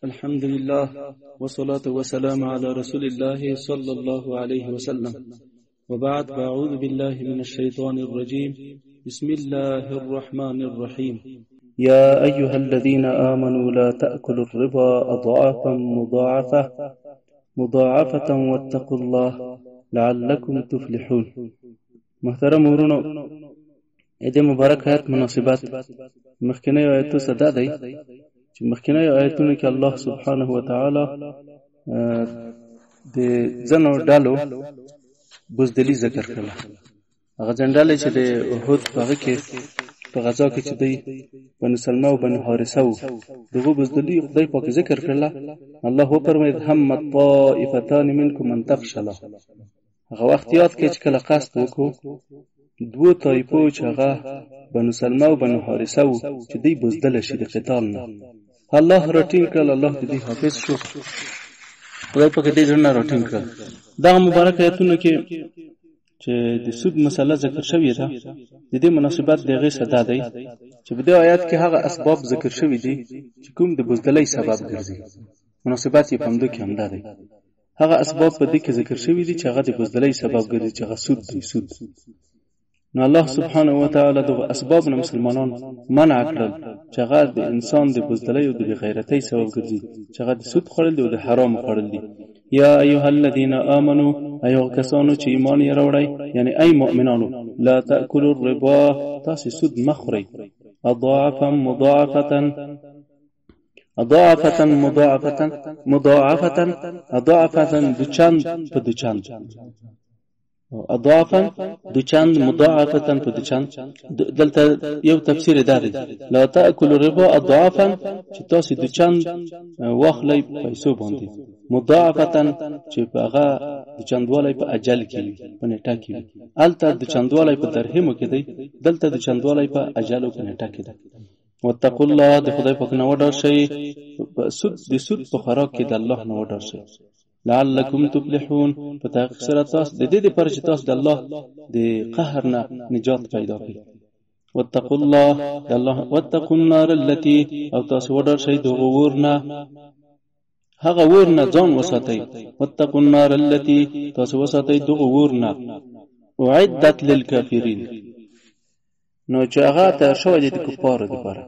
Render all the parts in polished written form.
الحمد لله والصلاة والسلام على رسول الله صلى الله عليه وسلم وبعد فأعوذ بالله من الشيطان الرجيم بسم الله الرحمن الرحيم يا أيها الذين آمنوا لا تأكلوا الربا أضعافا مضاعفة واتقوا الله لعلكم تفلحون. محترم ورونو اده مبارک آیت مناسبات مخکنه آیتو صدا دی چې مخکنه آیتونه کې الله سبحانه و تعالی د ځنو ډالو بزدلی ذکر کړل. هغه ځنډاله چې د احد هغه کې په غزا کې چې دی بنو سلمہ او بنو حارثه وو دغه بزدلی خدای پاک ذکر کړل. الله فرمایي هم طائفتان منکم ان تفشلا. هغه وخت یاد کې چې کله قصد وکړو دوه طایفو چې هغه بنو سلمہ او بنو حارثه وو چې دی بزدل شي د قتال نه الله راټینګ کړل. الله دې حافظ شو خدای پاک دې ځنه راټینګ کړل. دا مبارک آیتونه کې چې د سود مسله ذکر شوی ده د دې مناسبت دغه صدا دی چې په دې آیات کې هغه اسباب ذکر شوی دي چې کوم د بزدلۍ سبب ګرځي. مناسبت یې پمدو کې همدا دی. هغه اسباب په دې کې ذکر شوی دي چې هغه د بزدلۍ سبب ګرځي چې هغه سود دی. سود نو الله سبحانه و تعالی د اسباب نه مسلمانان منع کړل چې هغه د انسان د بزدلۍ او د غیرتۍ سبب ګرځي چې هغه د سود خوړل او د حرام خوړل دي. یا ایها الذین آمنو ایها کسانو چې ایمان یې راوړی یعنی ای مؤمنانو لا تاکلوا الربا تاسو سود مخورئ اضعافا مضاعفه دچند په دچند اضعافا دچند مضاعفه په دچند. دلته یو تفسیر دی لا تاکلوا الربا اضعافا چې تاسو دچند واخلئ پیسو باندې مضاعفه چې هغه دچندوالی په اجل کې په نیټه کې الته دچندوالی په درهمو کې دی دلته دچندوالی په اجل او په نیټه کې دی. واتقوا الله د خدای پاک نه وډار شئ د سود په خوراک کې د الله نه وډار شئ لعلکم تفلحون په تحقیق سره تاسو د دې لپاره چې تاسو د الله د قهر نه نجات پیدا کړئ. واتقوا الله واتقوا النار التي او تاسو وډار شئ د ورنه هغه ورنه ځان وساتئ. واتقوا النار التي تاسو وساتئ د ورنه اعدت للكافرين نو چې هغه ته شوی د کفارو لپاره.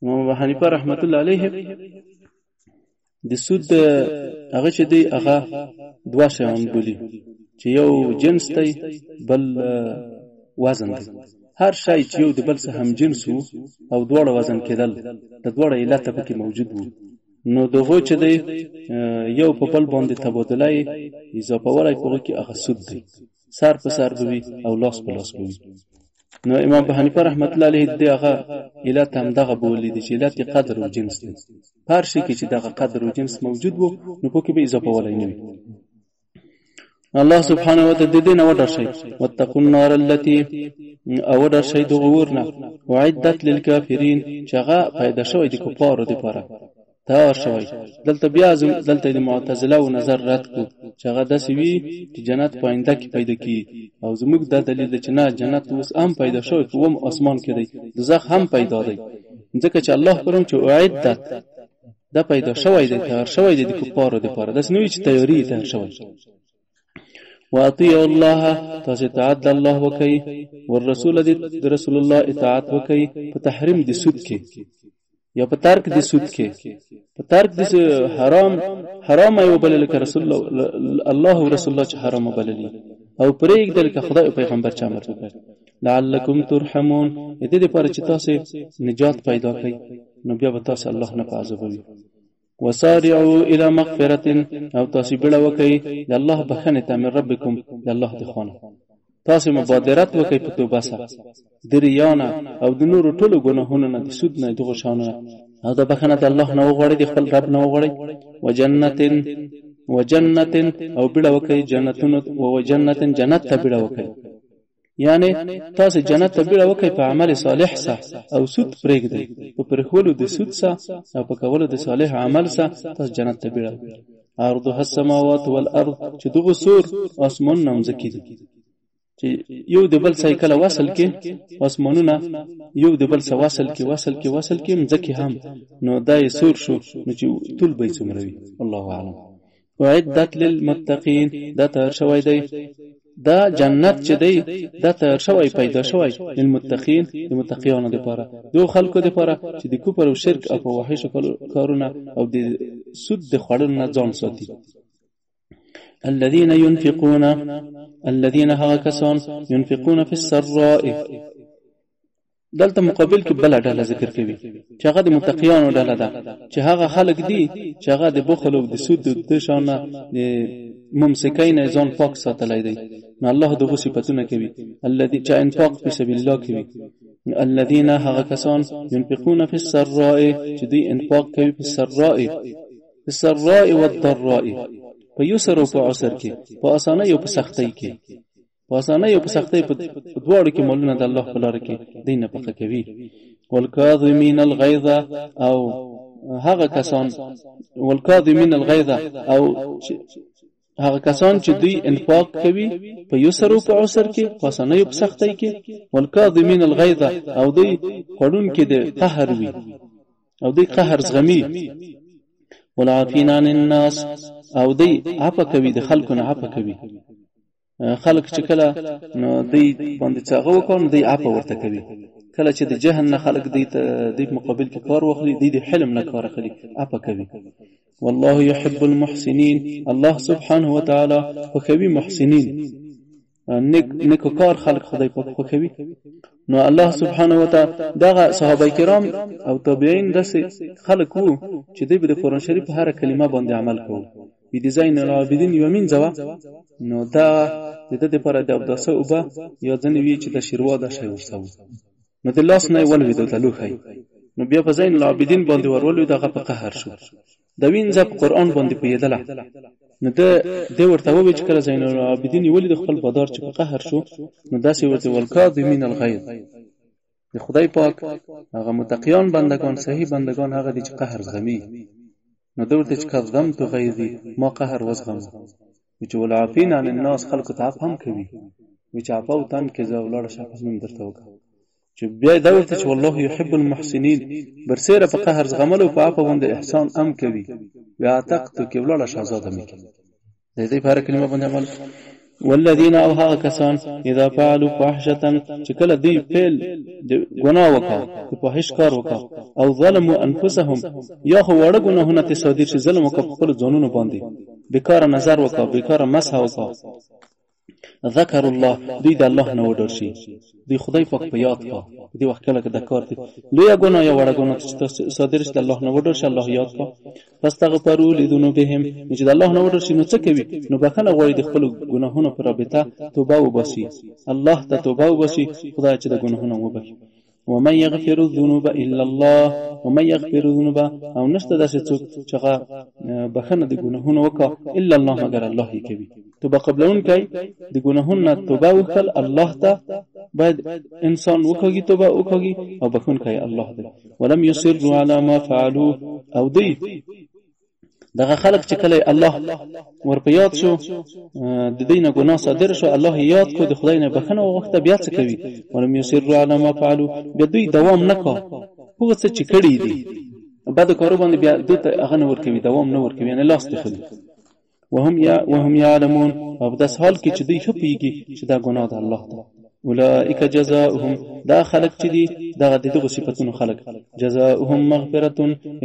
امام ابو حنیفه رحمت الله علیه د سود هغه چې دی هغه دوا شیان بولی چې یو جنس دی بل وزن دی. هر شی چې یو د بل سره هم جنس وو او دواړه وزن کېدل د دواړه علت پکې موجود وو نو دغه چې دی یو په بل باندې تبادله اضافه ولای په کې هغه سود دی. سر په سر بوي او لاس په لاس بوي. نو امام ابو حنیفه رحمت الله علیه دغه علت هم دغه بولی دي چې علت قدر او جنس دی. هر شي کې چې دغه قدر او جنس موجود وو نو پکې به اضافه ولای نه وي. الله سبحانه و تعالی دې نه وډار شي واتقوا النار التي او وډار شي د غورنا وعدت للكافرين چې هغه پیدا شوی د کفارو لپاره تیار شوی. دلته بیا دلته د معتزله او نظر رد کو چې هغه د سوي چې جنت پاینده کې پیدا کی او زموږ د دلیل چې نه جنت اوس هم پیدا شوی په وم اسمان کې دی دوزخ هم پیدا دی ځکه چې الله پرم چې اعدت دا پیدا شوی دی تیار شوی دی د کفارو لپاره داس نوې چې تیاری تیار شوی. واطیعوا الله تاسو اطاعت الله وکي والرسول د رسول الله اطاعت وکي په تحریم د سود کې یا په ترک د سود کې په ترک د حرام ایو بلل ک رسول الله او رسول الله چې حرام بللی او پرېګ دل ک خدای او پیغمبر چې امر وکړ لعلکم ترحمون دې لپاره چې تاسو نجات پیدا کړئ نو بیا به تاسو الله نه عذابوي. وسارعوا الى مغفرة او تاسو بلا وکي د الله بخنه ته من ربکم د الله د خونه تاسو مبادرت وکي په توبه سره د ریانه او د نور ټولو ګناهونو نه د سود نه دغه شانه او د بخنه د الله نه وغوړي د خپل رب نه وغوړي. وجنت او بلا وکي جنتونو او جنت جنت ته بلا وکي یعنی تاسو جنت ته بلا وکي په عمل صالح سره او سود پرېږدئ په پرخولو د سود سره او په کولو د صالح عمل سره تاسو جنت ته بلا ارضها السماوات والارض چې دغه سور اسمان نمځکې دي چې یو د بل سایکل وصل کې اسمانونه یو د بل سره وصل کې مځکه هم نو دای سور شو نو چې طول به څومره وي الله اعلم. وعدت للمتقین دا تر شوی دی دا جنت چې دی دا تر شوی پیدا شوی للمتقین د متقینانو لپاره دو خلکو لپاره چې د کفر او شرک او فواحش کارونه او د سود د خوړلو نه ځان ساتي. الذين هغه کسان ينفقون في السراء دلته مقابل کې بل ډله ذکر کوي چې هغه د متقینانو ډله ده چې هغه خلک دي چې هغه د بخل او د سود د شانه د ممسکین ځان پاک ساتلای دی. نو الله دغه صفاتونه کوي الذي چې انفاق په سبیل الله کوي. الذين هغه کسان ينفقون في السراء چې دوی انفاق کوي په السراء والضراء په یسر او په عسر کې په اسانه او په سختۍ کې په دواړو کې مولونه د الله په لار کې دینه پخه کوي. والکاظمین الغیظ او هغه کسان چې دوی انفاق کوي په یسر او په عسر کې په اسانه او په سختۍ کې. والکاظمین الغیظ او دوی خړون کې د قهر وي او دوی قهر زغمي. والعافین عن الناس او دی عفا کوي د خلکو نه عفا کوي. خلک چې کله نو دی باندې څنګه وکړي دی عفا ورته کوي. کله چې د جهل نه خلک دی ته د مقابل کې کار واخلي دی د حلم نه کار اخلي عفا کوي. والله يحب المحسنين الله سبحانه وتعالى خوښوي محسنين نیکو کار خلق خدای پاک خوښوي. نو الله سبحانه وتعالى دغه صحابه کرام او تابعین داسې خلق وو چې دوی د قرآن شریف هر کلمه باندې عمل کوي. بی دیزاین العابدین یومین زوا نو دا د دې لپاره د ابداسه او با یا ځنې وی چې د شیروا د شی ورسو نو د لاس نه ولوي د تلوخی نو بیا په زین العابدین باندې ورولوي دغه په قهر شو د وینځ په قرآن باندې پیدله نو د ورته وی چې کله زین العابدین ولی د خپل بادار چې په قهر شو نو داسې ورته والکاظمین الغیظ د خدای پاک هغه متقیان بندگان صحیح بندگان هغه دي چې قهر زغمي. نو دورته چې کظم تو غیظی ما قهر وزغم چې والعافین عن الناس خلق تعاف هم کوي چې عفو تن کې زولړ شخص من درته وکړه چې بیا دورته چې والله يحب المحسنين برسره په قهر زغمل او په عفو باندې احسان ام کوي بیا تقت کې ولړ شاهزاده مې کوي د دې په کلمه باندې عمل. والذین اوها کسان اذا فعلوا فاحشه چې کله دی فعل ګناه وکړه په فاحش کار وکړه او ظلموا انفسهم یا خو وړ ګناهونه ته صادر شي ظلم وکړه په خپل ځانونو باندې بیکاره نظر وکړه بیکاره مسح وکړه ذکر الله دوی د الله نه وډر شي دوی خدای پاک په یاد کا دې وخت کله د کار دي لوی ګناه یا وړ ګناه چې صادر شي د الله نه وډر شي الله یاد کا فاستغفروا لذنوبهم چې د الله نه وډر شي نو څه کوي نو بخنه غوړي د خپل ګناهونو پر رابطه توبه وباسي الله ته توبه وباسي خدای چې د ګناهونو وبخي. ومن يغفر الذنوب الا الله ومن يغفر الذنوب او نشته داسې څوک چې بخنه د ګناهونو وکړه الا الله مگر الله یې کوي. توبه قبلون کوي د ګناهونو توبه وکړ الله ته باید انسان وکړي توبه وکړي او بخون کوي الله دې. ولم يصروا على ما فعلوا او دی دغه خلق چې کله الله ورپیاد شو د دینه ګناه صادر شو الله یاد کو د خدای نه بخنه وغوښته بیا څه کوي. ولم يصروا على ما فعلوا بیا دوی دوام نکوه هغه څه چې کړی دي بعد کارو باندې بیا دوی ته هغه نه ورکوي دوام نه ورکوي نه لاس ته خلی وهم يعلمون او د حال کې چې دوی خپيږي چې دا ګناه ده الله ته. اولئک جزاؤهم دا خلق چې دي دغه صفاتونو خلق جزاؤهم مغفرة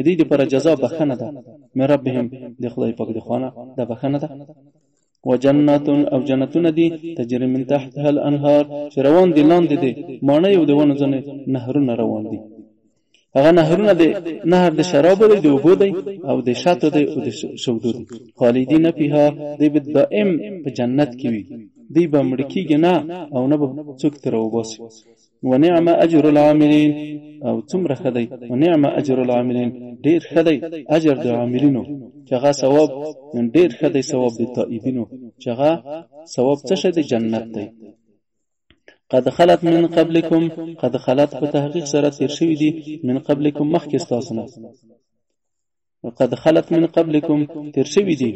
دې پر جزاء بخنه ده مې ربهم د خدای پاک د خوانه ده بخنه ده. وجنات او جنتون دي تجري من تحتها الانهار روان دي لاندې دي مانه یو دونه ځنه نهرونه روان دي هغه نهرونه دي نهر د شراب لري د اوبو دی او د شاتو دی او د شودو دی خالدین فیها دی دائم په جنت کې وي دی به مړ کېږي نه او نه به څوک تر وباسي. ونعم اجر العاملین او څومره خدای ونعم اجر العاملین ډیر خدای اجر د عاملینو چې هغه ثواب ډیر خدای ثواب د تائبینو چې هغه ثواب څه شه د جنت دی. قد خلت من قبلكم قد خلت په تحقیق سره تیر شوی دي من قبلكم مخکې تاسو نه قد خلت من قبلكم تیر شوی دي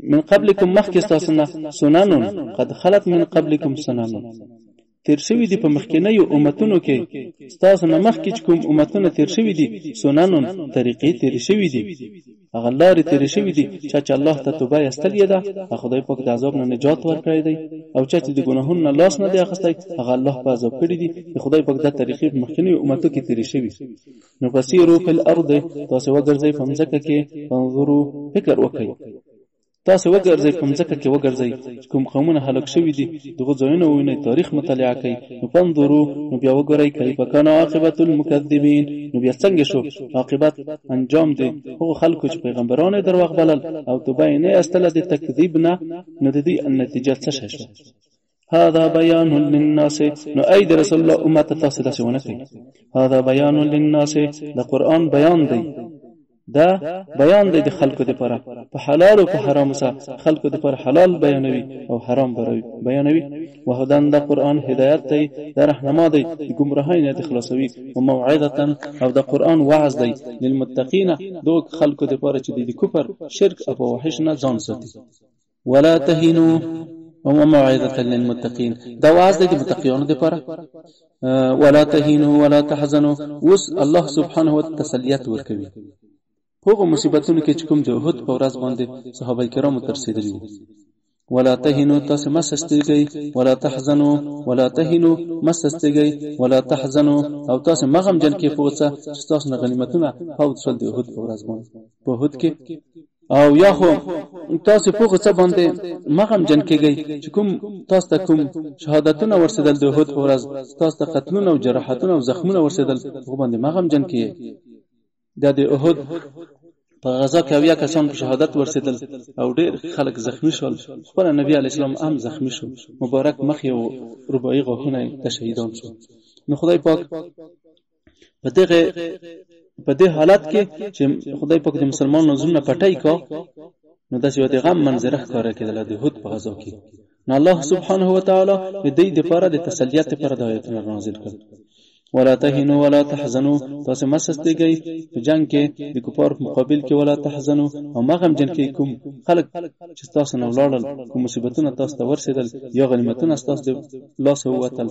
من قبلكم مخکې تاسو نه سنن قد خلت من قبلكم سنن تیر شوی دي په مخکینیو امتونو کې تاسو نه مخکې کوم امتونه تیر شوی دي سنن طریقې تیر شوی دي هغه لارې تیر شوی دي چې الله ته توبه استلې ده خدای پاک د عذاب نه نجات ورکړی دی او چې د ګناهونو لاس نه دی اخیستی هغه الله په عذاب کړی دی خدای پاک د طریقې په مخکینیو امتو کې تیر شوی نو فسیرو فی الارض تاسو وګرځئ په ځمکه کې انظروا فکر وکړئ تاسو وګرځئ په ځمکه کې وګرځئ کوم قومونه هلاک شوي دي دغه ځایونه وینئ تاریخ مطالعه کړئ نو فانظروا نو بیا وګورئ کیف کان عاقبت المکذبین نو بیا څنګه شو عاقبت انجام دی هغه خلکو چې پیغمبرانو دروغ بلل او توبه نه استله د تکذیب نه نو د دې نتیجه څه شوه هذا بيان للناس نو ايد رسول الله امه تاسو داسې ونه کوي هذا بيان للناس د قران بیان دی دا بیان دی د خلکو لپاره په حلال او په حرام سره خلکو لپاره حلال بیانوي او حرام بیانوي وهدان د قران هدایت دی د رهنما دی د گمراهۍ نه خلاصوي او موعظه او د قران وعظ دی للمتقین دوه خلکو لپاره چې د کفر شرک او فواحش نه ځان ساتي ولا تهنوا وموعظه للمتقين دا وعظ دی د متقینانو لپاره ولا تهنوا ولا تحزنوا وس الله سبحانه وتعالى تسلیت ورکوي هغه مصیبتونو کې چې کوم د احد په ورځ باندې صحابه کرامو ترسیدلي وو ولا تهنوا تاسو مسستګي ولا تحزنوا ولا تهنوا مسستګي ولا تحزنوا او تاسو مغم جن کې پوڅه چې تاسو نه غنیمتونه فوت شول د احد په ورځ باندې په احد کې او یا خو تاسو پوڅه باندې مغم جن کېږي چې کوم تاسو ته کوم شهادتونه ورسېدل د احد په ورځ تاسو ته قتلونه او جراحتونه او زخمونه ورسېدل هغه باندې مغم جن کې د احد په غزا کې اویا کسان په شهادت ورسېدل او ډېر خلک زخمی شول خپل نبی علی السلام هم زخمی شو مبارک مخ او رباعي غوښونه د شهیدان شو نو خدای پاک په دې حالت کې چې خدای پاک د مسلمانانو زړه پټای کا نو داسې یو د غم منظره ښکاره کېدل د احد په غزا کې نو الله سبحانه و تعالی دې د لپاره د تسلیت لپاره د آیتونه نازل کړ ولا تهنوا ولا تحزنوا تاسو مسستګي په جنگ کې د کفار په مقابل کې ولا تحزنوا او مغم جن کې کوم خلک چې تاسو نه ولاړل کوم مصیبتونه تاسو ته ورسېدل یا غنیمتونه تاسو د لاس ووتل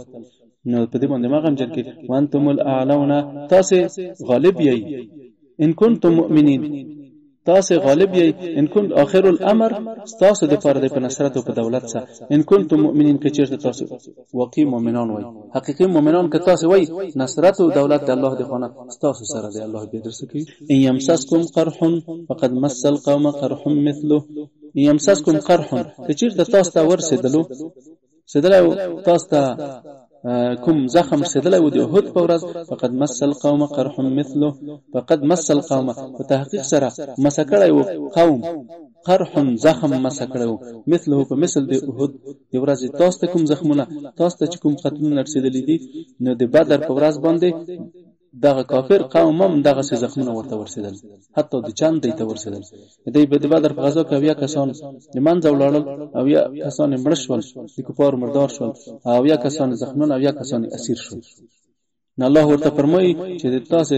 نو په دې باندې مغم جن کې وانتم الاعلون تاسو غالب یې ان کنتم مؤمنین تاسو غالب یې ان كنت اخر الامر تاسو د فرض په نصرت او په دولت سره ان کنتم مؤمنین که چیرته تاسو واقعي مؤمنان وای حقيقي مؤمنان که تاسو وای نصرت او دولت د الله دی خونه تاسو سره دی الله به درسکی ان يمسسكم قرح فقد مس القوم قرح مثله ان يمسسكم قرح که چیرته تاسو ته ورسېدلو تاسو ته کوم زخم رسیدلی و د احد په ورځ فقد مس القوم قرح مثله فقد مس القوم په تحقیق سره مس کړی و قوم قرح زخم مس کړی و مثله په مثل د احد د ورځې تاسو ته کوم زخمونه تاسو ته کوم قتلونه رسیدلی دي نو د بدر په ورځ باندې دغه کافر قوم هم دغه زخمونه ورته ورسېدل حتی د چاند دی ته ورسېدل دوی په بدر په غزا کې بیا کسان د منځ ولاړل او یا کسان مړ شول د کفار مردار شول او یا کسان زخمونه او یا کسان اسیر شول نو الله ورته فرمایي چې د تاسو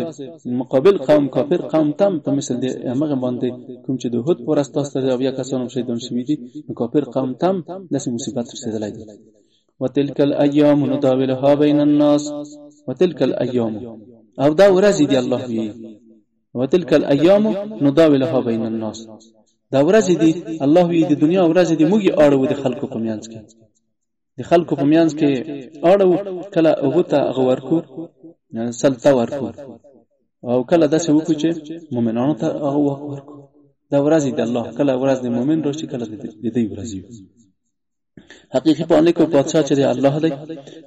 مقابل قوم کافر قوم تم په مثل د هغه باندې کوم چې د هود پر اساس ته او یا کسان شهیدان شوي دي نو کافر قوم تم داسې مصیبت رسېدلای دي وتلك الايام نداولها بين الناس وتلك الايام او دا ورځ دی الله وی وتلك الايام نداولها بين الناس دا ورځ دی الله وی د دنیا ورځ دی موږ اړو د خلکو په میانځ کې د خلکو په میانځ کې اړو کله اوته غورکو سلطه ورکو او کله داسې وکړو چې مؤمنانو ته ورکو دا ورځ دی الله کله ورځ د مؤمن راشي کله د دې ورځ حقیقی پانے کو بادشاہ چره الله دی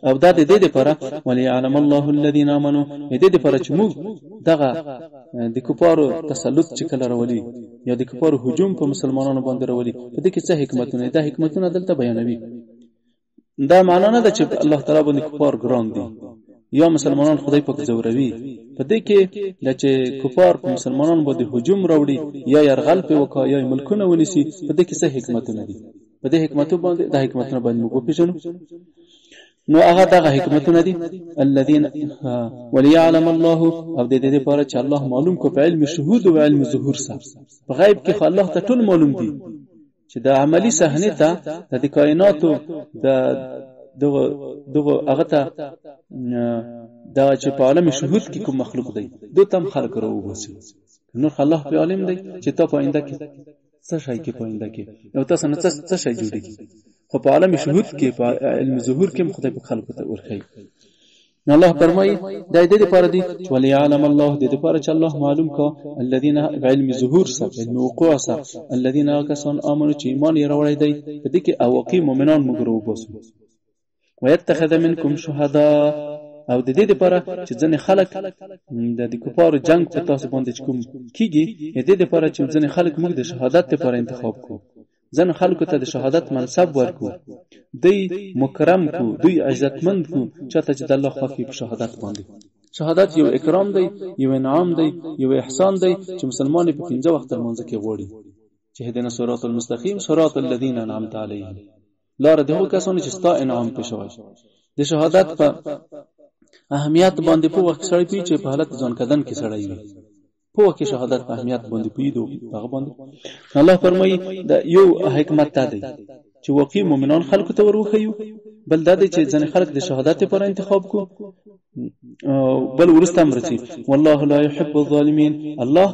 او دا د دې لپاره ولی علم الله الذين امنوا دې لپاره چې موږ دغه د کفارو تسلط چې کله راولي یا د کفارو هجوم په مسلمانانو باندې راولي په دې کې څه حکمتونه ده حکمتونه دلته بیانوي دا معنا نه ده چې الله تعالی باندې کفار ګران دي یا مسلمانان خدای پاک زوروي په دې کې چې کفار په مسلمانانو باندې هجوم راوړي یا يرغل په وکا یا ملکونه ونیسي په دې کې څه حکمتونه دي په دې حکمتو باندې د حکمتونو باندې موږ پیژنو نو هغه دغه حکمتونه دي الذين وليعلم الله او د دې لپاره چې الله معلوم کو په علم شهود او علم ظهور سره په غیب کې الله ته ټول معلوم دي چې د عملی صحنه ته د کائناتو د دغه هغه ته دا چې په عالم شهود کې کوم مخلوق دی دوی تم خلق راو وسی نو الله په عالم دی چې ته پاینده کې څه شي کې پاینده کې نو تاسو نه څه شي جوړیږي خو په عالم شهود کې په علم ظهور کې خدای په خلق ته ورخی نو الله فرمایي د دې لپاره دی چې ولي علم الله د دې لپاره چې الله معلوم کا الذين علم ظهور سره علم وقوع سره الذين كسن امنوا چې ایمان یې راوړی دی په دې کې او واقعي مؤمنان مګرو بوسو ويتخذ منكم شهداء او د دې لپاره چې ځنې خلک د کفارو جنگ په تاسو باندې کوم کیږي د دې لپاره چې ځنې خلک موږ د شهادت لپاره انتخاب کو ځنې خلکو ته د شهادت منصب ورکو دوی مکرم کو دوی عزتمند کو چاته چې د الله خوښي په شهادت باندې شهادت یو اکرام دی یو انعام دی یو احسان دی چې مسلمان په 15 وخت منځ کې وړي چې هدنا صراط المستقیم صراط الذين انعمت عليهم لار دغه کسانو چې ستا انعام پېښوي د شهادت په اهمیت باندې په وخت سره پیچې په حالت ځان کدن کې سړی وي په وخت شهادت په اهمیت باندې پیډو هغه باندې الله فرمایي دا یو حکمت دی چې واقعي مؤمنان خلکو ته ورخیو بل دا چې ځنې خلک د شهادت لپاره انتخاب کو بل ورسته امرتي والله لا يحب الظالمين الله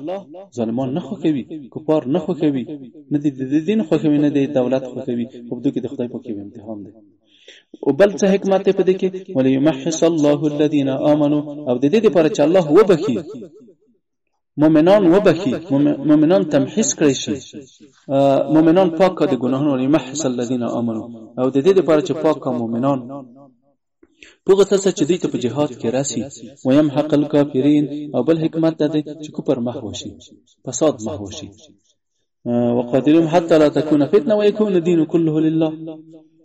ظالمان نه خوښوي کفار نه خوښوي نه د دین خوښوي نه د دولت خوښوي خو دوی کې د خدای په کې امتحان دی او بل څه حکمت په دې کې وليمحص الله الذين امنوا او د دې لپاره چې الله وبخي مؤمنان وبخي مؤمنان تمحيص کړي شي مؤمنان پاک د ګناهونو وليمحص الذين امنوا او د دې لپاره چې پاک مؤمنان پوغه څه چې دوی ته په جهاد کې راسي ويمحق الكافرين او بل حکمت ده چې کوپر محوشي فساد محوشي وقاتلهم حتى لا تكون فتنه ويكون الدين كله لله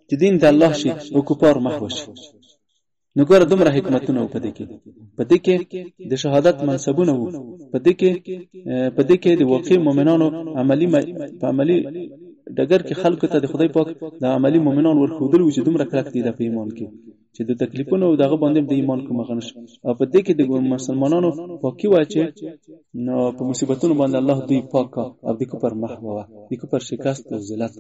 چې دین د الله شي او کوپر محوشي نو ګور دومره حکمتونه په دې کې د شهادت منصبونه وو په دې کې د واقعي مؤمنانو عملی ډګر کې خلکو ته د خدای پاک د عملی مؤمنان ورخودل چې دومره کلک دي د ایمان کې چې د تکلیفونو او دغه باندې د ایمان کوم غنښ او په دې کې د مسلمانانو پاکي واچي نو په مصیبتونو باندې الله دوی پاک او د کوپر محوه د کوپر شکست او ذلت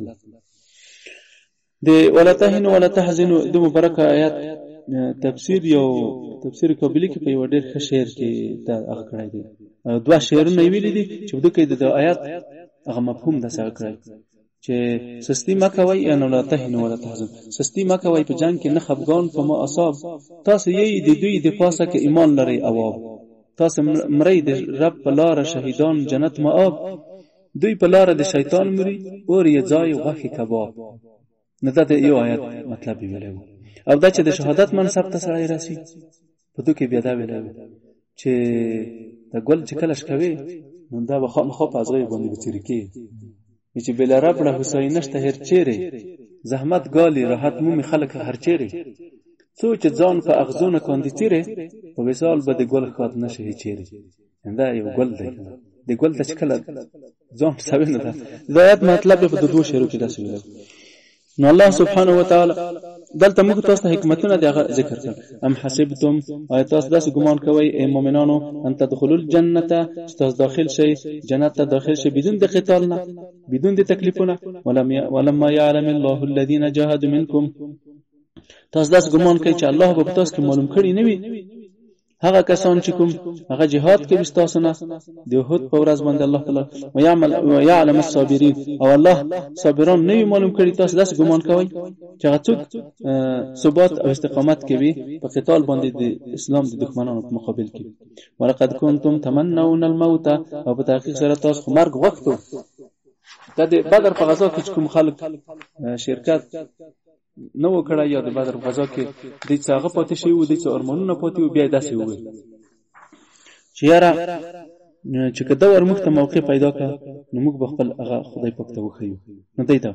د ولا تهنوا ولا تحزنوا د مبارکه آیات تفسیر قابلی کې په یو ډېر ښه شعر کې دا هغه کړی دی دوه شعرونه ویل دي چې د کې د آیات هغه مفهوم د څه کړی چې سستی مکوي ان ولا تهنوا ولا تحزنوا سستی مکوي په جنگ کې نه خفګان په ما اصاب تاسو یې د دوی د پاسه کې ایمان لري او تاسو مړی د رب په لار شهیدان جنت مآب دوی په لار د شیطان مري اور یې ځای غوښه کباب نه دا یو آیت مطلب ویلو او دا چې د شهادت منصب ته سړی راسي په دوی کې بیا دا ویلو چې د ګل چې کلش کوي نو دا خو په ازغې باندې بچری کې چې بل رب له حسین نشته هر چیرې زحمت ګالي راحت مو خلک هر چیرې سوچ ځان په اغزونه کاندي تیرې په وسال به د ګل خاط نشه چیرې دا یو ګل دی د ګل ته کله ځان سوي نه ده دا آیت مطلب په دوه شعرو کې داسې ویل نو الله سبحانه وتعالى دلته موږ تاسو ته حکمتونه د ذکر کړل ام حسبتم آیات تاسو ګمان کوئ اے مؤمنانو ان تدخلوا الجنه تاسو داخل شئ جنت ته داخل شئ بدون د قتال نه بدون د تکلیفونه ولما يعلم الله الذين جاهدوا منكم تاسو ګمان کوئ چې الله به تاسو کې معلوم کړی نه وي هغه کسان چې کوم هغه جهاد کې بستاسو نه د وحد په ورځ باندې الله تعالی ويعلم الصابرين او الله صابرون نه معلوم کړي تاسو داس ګمان کوئ چې هغه څوک ثبات او استقامت کوي په قتال باندې د اسلام د دښمنانو په مقابل کې ولقد كنتم تمنون الموت او په تحقیق سره تاسو مرګ وختو د بدر په غزا کې کوم خلک شرکت نو کړه یا د بدر غزا کې د څاغه پاتې شي او د څو ارمانونو پاتې بیا داسې وي چې یاره چې کله ورمخ ته موقع پیدا کړ نو موږ خپل هغه خدای پاک ته وخیو نو دیتا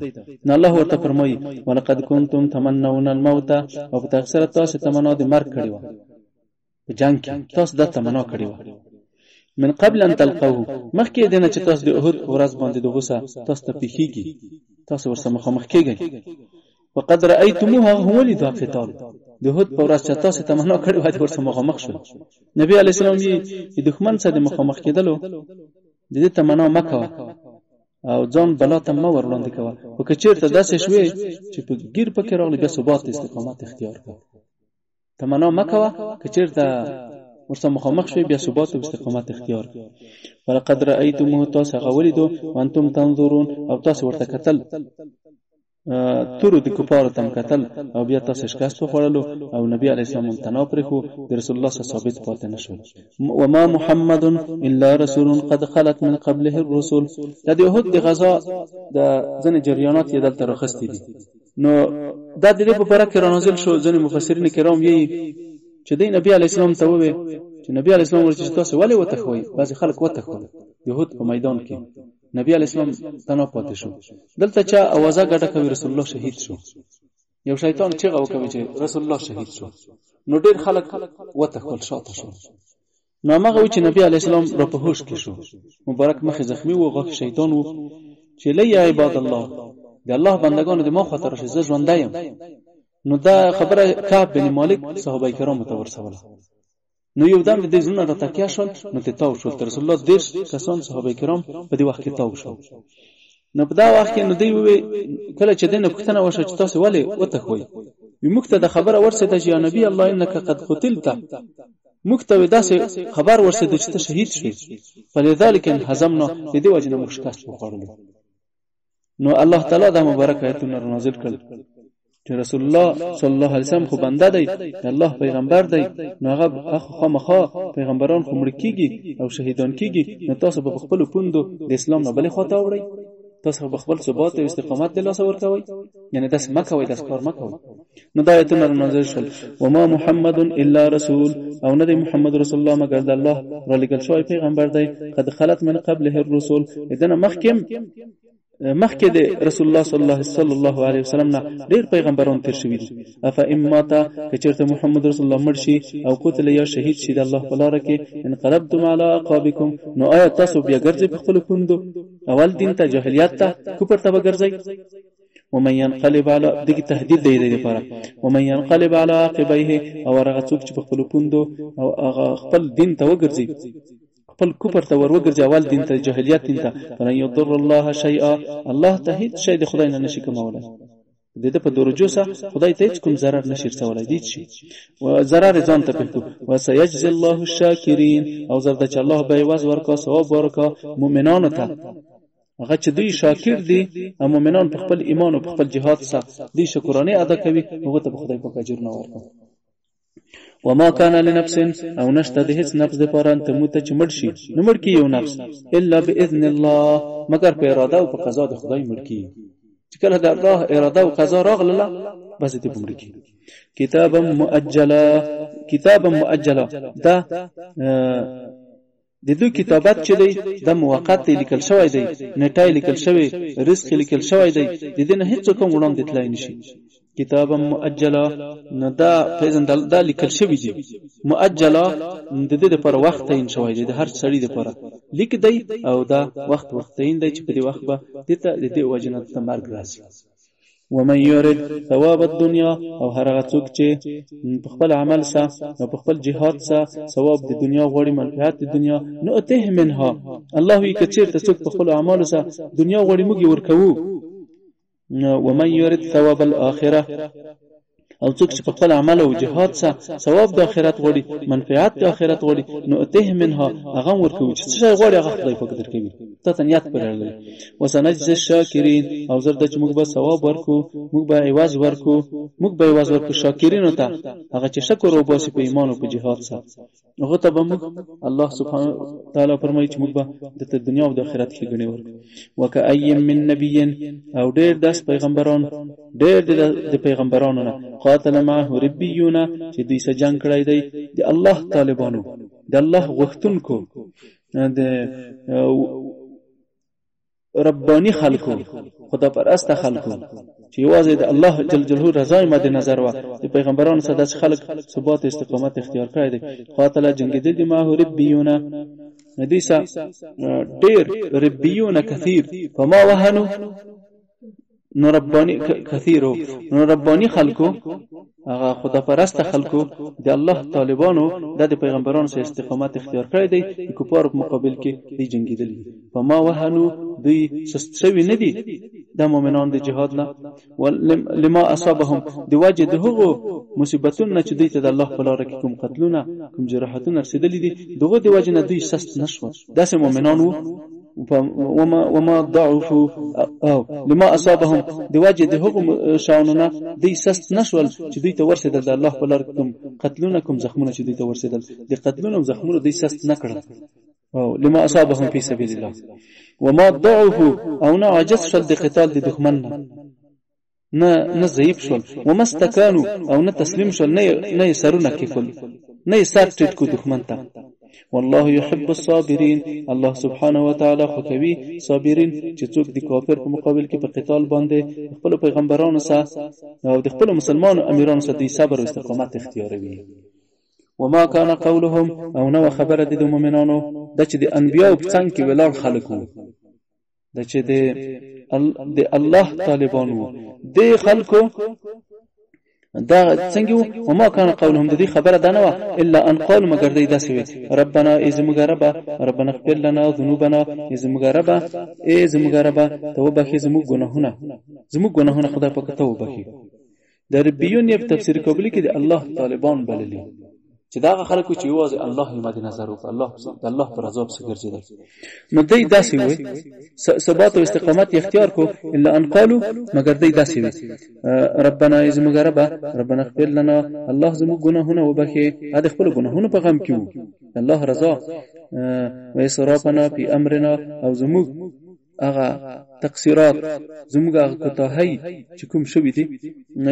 نو الله ورته فرمایي ولقد كنتم تمنون الموت او په تاثیر تاسو تمنا د مرګ کړی و په جنگ کې تاسو د تمنا کړی و من قبل ان تلقوه مخکې دنه چې تاسو د احد ورځ باندې د غوسه تاسو ته پیخیږي تاسو ورسره مخامخ کېږئ وقد رأيتموها هو لذا قتال د احد په ورځ چې تاسو تمنا کړی وای ورسره مخامخ شو. نبی علی السلام یې دښمن سره مخامخ کېدلو د دې تمنا مکوه او ځان بلا ته مو ورلاندې کوه. او که چیرته داسې شوې چې په ګیر پکې راغلی بیا ثبات استقامت اختیار کړه. تمنا مکوه که چیرته ورسره مخامخ شوی بیا ثبات او استقامت اختیار کړه. ولقد رأيتموه تاسو غولیدو وانتم تنظرون او تاسو ورته کتل تورو د کفارو تم قتل او بیا تاسو شکست خوړلو او نبی علی السلام امتنا پرې خو د رسول الله صلی الله علیه وسلم ثابت پاتې نشو. وما محمد الا رسول قد خلت من قبله الرسل. د احد د غزا د ځنې جریانات یې دلته راخستې دي. نو دا د دې په اړه کې نازل شو. ځنې مفسرین کرام یې چې د نبی علی السلام ته وویل چې نبی علی السلام ورته تاسو ولې وتخوي؟ بعض خلک وتخول د احد په میدان کې نبی علی السلام تنها پاتې شو. دلته چا اوازه ګډه کوي رسول الله شهید شو. یو شیطان چیغه وکوي چې رسول الله شهید شو. نو ډیر خلک وتخول شاته شو. نو هغه چې نبی علی السلام را په هوش کې شو مبارک مخ زخمی و غوښ شیطان و چې لیا عباد الله د الله بندگانو د ما خاطر شي زه ژوندایم. نو دا خبره کعب بن مالک صحابه کرام ته ورسوله. نو یو دم د دې زونه را تکیا شول. نو ته تاو شو رسول الله دیش کسان صحابه کرام په دې وخت کې تاو شو. نو په دا وخت کې نو دی وی کله چې دنه پښتنه وشو چې تاسو ولې وتخوي موږ ته د خبره ورسېده چې یا نبی الله انک قد قتلت. موږ ته داسې خبر ورسېده چې ته شهید شوی. فلذلك هزمنا دې وجنه موږ شکست وخوړلو. نو الله تعالی دا مبارک آیتونه نازل کړل چې رسول الله صلی الله علیه وسلم خو بنده دی الله پیغمبر دی. نو هغه خامخا پیغمبران خو مړ کیږي او شهیدان کیږي. نو تاسو په خپل پوندو د اسلام نه بلې خواته وړئ. تاسو په خپل ثبات او استقامت د لاس ورکوي. یعنی داس مکوي داس کار مکوي. نو دا ایتونه نازل شول. وما محمد الا رسول او نه دی محمد رسول الله مگر د الله را لګل شوی پیغمبر دی. قد خلت من قبله الرسل. اذن مخکې د رسول الله صلی الله علیه وسلم نه ډیر پیغمبران تیر شوي دي. اف امتا کچرته محمد رسول الله مړ شي او قتل یا شهید شي د الله په لار کې انقلبتم علی عقابکم. نو آیا تاسو بیا ګرځي په خپل پوندو اول دین ته جاهلیت ته کوپر ته ګرځي. ومن ينقلب على دغه تهدید دی لپاره ومن ينقلب على عقبيه او هغه څوک چې په خپل پوندو او خپل دین ته وګرځي خپل کوپر ته ورګرځي اول دین ته جاهلیت دین ته فلن يضر الله شيئا. الله ته هیڅ شی د خدای نه نشي کومولای. د دې په درجو سره خدای ته هیڅ کوم ضرر نشي رسولای دي شي او ضرر ځان ته پکو. وسيجزي الله الشاکرین او زرد چې الله به واز ورکا ثواب ورکا مؤمنانو ته هغه چې دوی شاکر دي او مؤمنان په خپل ایمان او په خپل جهاد سره دوی شکرانه ادا کوي هغه ته خدای په اجر نه ورکړي. وما كان لنفس او نشته د هیڅ نفس لپاره ته موته چې مړ شي نو مړ کی یو نفس الا باذن الله مگر په اراده او په قضا د خدای مړ کی. چې کله د الله اراده او قضا راغله بس دې مړ کی. کتابا مؤجلا دا د دوی کتابت چې دی د موقت لیکل شوی دی نټای لیکل شوی رزق لیکل شوی دی د دې نه هیڅ کوم وړاندې تلای نشي. کتابا مؤجلا نو دا پیژن دا لیکل شوی دی مؤجلا د دې لپاره وخت تعین شوی دی د هر سړي لپاره لیک دی او دا وخت تعین دی چې په دې وخت به د دې وجنه ته مرګ راځي. ومن يرد ثواب الدنيا او هر هغه څوک چې په خپل عمل سره او په خپل جهاد سره ثواب د دنیا غوړي منفعت د دنیا نو ته منها الله یې کچیر ته څوک په خپل اعمال سره دنیا غوړي موږ ورکوو. ومن يرد ثواب الاخره او څوک چې په خپل عمل او جهاد سره ثواب د آخرت غوړي منفعت د آخرت غوړي نو ته منها هغه ورکوي چې څه غوړي هغه خدای په قدر کوي ته نیت پرلل. وسنجز الشاکرین او زرد چې موږ به ثواب ورکو موږ به عوض ورکو شاکرین ته هغه چې شکر او باسي په ایمان او په جهاد سره هغه ته به موږ الله سبحانه تعالی فرمایي چې موږ به د دنیا او د آخرت کې ګڼي ورکو. وکأي من نبی او ډېر داس پیغمبران ډېر د پیغمبرانو نه قاتل معه ربيون چې دوی سره جنگ کړی دی د الله طالبانو د الله غوښتونکو د ربانی خلکو خدا پرست خلکو چې یوازې د الله جل جلاله رضا مد نظر و د پیغمبرانو سره د خلک ثبات استقامت اختیار کړی دی. قاتل جنگ دي معه ربيون دوی سره ډېر ربيون کثیر فما وهنوا نو ربانی کثیرو نو ربانی خلکو هغه خدا پرست خلکو د الله طالبانو د پیغمبرانو سره استقامت اختیار کړی دی د کفارو په مقابل کې دی جنگیدلی فما وهنو دوی سست شوی نه دي د مؤمنانو د جهاد نه ولما اصابهم دی وجه د هغو مصیبتونه چې دوی ته د الله په لار کې کوم قتلونه کوم جراحتونه رسیدلې دي دغه دی وجه نه دوی سست نشو داسې مؤمنانو وما ضعفوا او لما اصابهم دی وجه د هغو شاونونه دوی سست نشول چې دوی ته ورسېدل د الله په لار کې کوم قتلونه کوم زخمونه چې دوی ته ورسېدل د قتلونو زخمونو دوی سست نه کړل او لما اصابهم فی سبیل الله وما ضعفوا او نه عجز شل د قتال د دښمن نه ضعیف شول وما استکانوا او نه تسلیم شول نه سرونه کېفل نه سر ټیټ کو دښمن ته والله يحب الصابرين الله سبحانه وتعالى خوښوي صابرین چې څوک د کافر په مقابل کې په قتال باندې خپل پیغمبرانو سره او د خپل مسلمانانو امیرانو سره د صبر او استقامت اختیاروي وما كان قولهم او نو خبره د مؤمنانو د چې د انبیانو په څنګه کې ولر خلکو د چې د الله طالبانو د خلکو دا څنګه وما كان قولهم د دې خبره ده نه الا ان قالوا مگر دې داسې وي ربنا ازمغربا ربنا اغفر لنا ذنوبنا ازمغربا ازمغربا توبه خې زموږ ګناهونه خدای پاک توبه خې د ربيون په تفسیر قبلی کې د الله طالبان بللي چې دا خلکو چې یوازې الله یې مد نظر وکړ الله پر عذاب څخه ګرځیدل نو دوی داسې وي ثبات او استقامت اختیار کو الا ان قالوا مگر دوی داسې وي ربنا ازمغربا ربنا اغفر لنا الله زموږ ګناهونه وبخي هدا خپل ګناهونه په غم کې الله رضا و اسرافنا فی امرنا او زموږ هغه تقصيرات زموږ هغه کوتاهی چې کوم شوی دي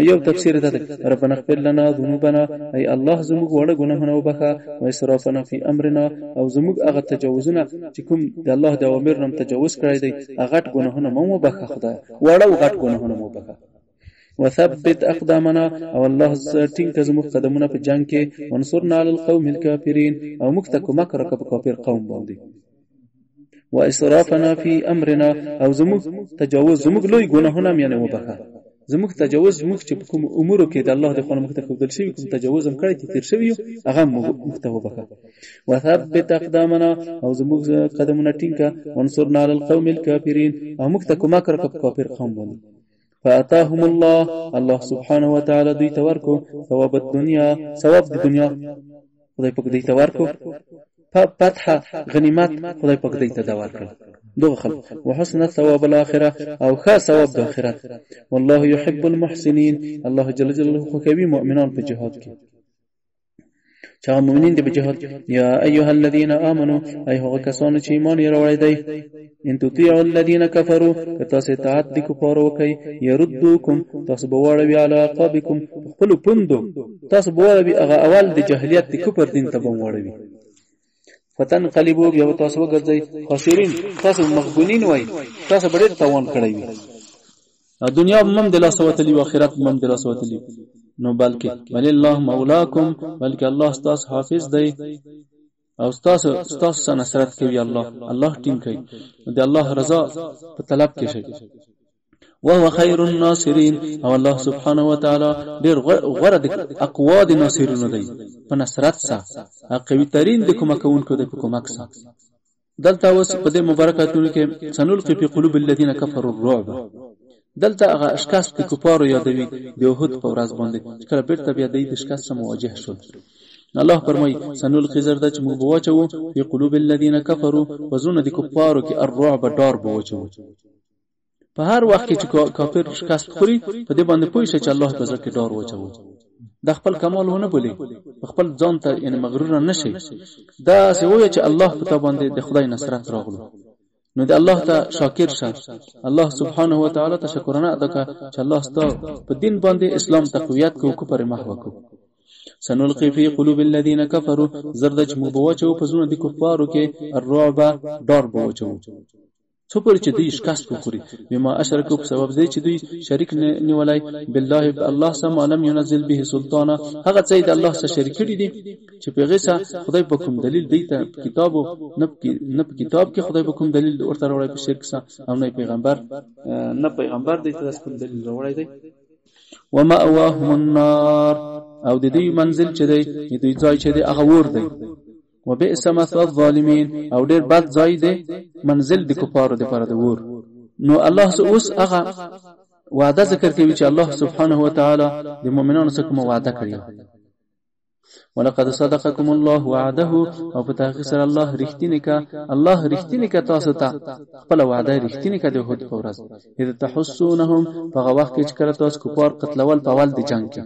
یو تفسیر ده ربنا اغفر لنا ذنوبنا ای الله زموږ وړه ګناهونه وبخا او اسرافنا فی امرنا او زموږ هغه تجاوزونه چې کوم د الله د اوامر نم تجاوز کړی دی هغه ګناهونه مو وبخا خدای وړه او غټ ګناهونه مو وبخا وثبت اقدامنا او الله ټینګ زموږ قدمونه په جنگ کې ونصرنا علی القوم الکافرین او مکتک مکر کپ کافر قوم باندې واسرافنا فی امرنا او زموږ تجاوز زموږ لوی ګناهونه مې وبخا زموږ تجاوز زموږ چې کوم امور کې د الله د خپل مخ ته خودل شي کوم تجاوز هم کړی تیر شوی هغه مختو وبخا وثبت اقدامنا او زموږ قدمونه ټینګه ونصرنا علی القوم الکافرین او مکتک مکر کپ کافر قوم باندې فاتاهم الله سبحانه وتعالى دوی تورکو ثواب الدنيا ثواب د دنیا خدای پاک دوی تورکو فتح غنیمت خدای پاک دوی ته داور کړ دوه خلق وحسن ثواب الاخره او ښه ثواب د اخرت والله يحب المحسنين الله جل جلاله خوښوي مؤمنان په جهاد کې چا مؤمنین د جهاد یا ایها الذين امنوا ایها کسان چې ایمان یې راوړی دی ان تطيعوا الذين كفروا تاسو اطاعت د کفارو کوي يردوکم تاسو بواړوي علی عقابکم خپل پوندو تاسو بواړوي هغه اول د جاهلیت د کفر دین ته بواړوي فتن قلبو بیا تاسو وګرځي خاسرین تاسو مغبونین وای تاسو ډېر تاوان کړی وي دنیا مم د لاس وتلی او آخرت مم د لاس وتلی نو بلکې بل الله مولاکم بلکې الله تاسو حافظ دی او تاسو نصرت کوي الله ټیم کوي د الله رضا په طلب کې شي وهو خير الناصرين او الله سبحانه وتعالى ډېر غوړه د اقوا د ناصرونو دی په نصرت سره قوي ترين د کومه کوونکو د کومک سره دلته اوس په دې مبارکاتونو کې سنلقي في قلوب الذين كفروا الرعب دلته هغه اشخاص د کفارو یادوي د وحود په ورځ باندې چې کله بیرته بیا د اشخاص سره مواجه شول الله فرمای سنلقي زرد چې موږ بوچو په قلوب الذين كفروا وزن د کفارو کې الرعب دار بوچو په هر وخت چې کافر شکست خوري په دې باندې پوه شي چې الله په ځکه ډار وچو د خپل کمالونه بولي خپل ځان ته یعنی مغرور نه شي دا سوی چې الله په تا باندې د خدای نصرت راغلو نو د الله ته شاکر شه الله سبحانه و تعالی ته شکرانه ادا کړه چې الله ستاسو په دین باندې اسلام تقویت کو کو پر محو کو سنلقي في قلوب الذين كفروا زردج مبوچو په زونه د کفارو کې الرعب ډار بوچو څو پورې چې دوی شکست وکړي بما اشرکو په سبب دې چې دوی شریک نیولای بالله الله سم علم ينزل به سلطانا هغه څه د الله سره شریک کړي دي چې په غیسه خدای په کوم دلیل دی ته کتابو نه په کتاب کې خدای په کوم دلیل ورته راوړی په شرک سره او نه پیغمبر دی ته کوم دلیل راوړی دی ومأواهم النار او د دې منزل چې دی دوی ځای چې دی هغه ور دی وبئس مثوى الظالمين او ډیر بد ځای دی منزل د کفارو لپاره دی ور نو الله اوس هغه وعده ذکر کوي چې الله سبحانه و تعالی د مؤمنانو سره کوم وعده کړی ولقد صدقكم الله وعده او په تحقیق سره الله رښتینی کا تاسو ته خپل وعده رښتینی کا د هود فورز اذ تحسونهم په وخت کې چې کړه تاسو کفار قتلول په ول د جنگ کې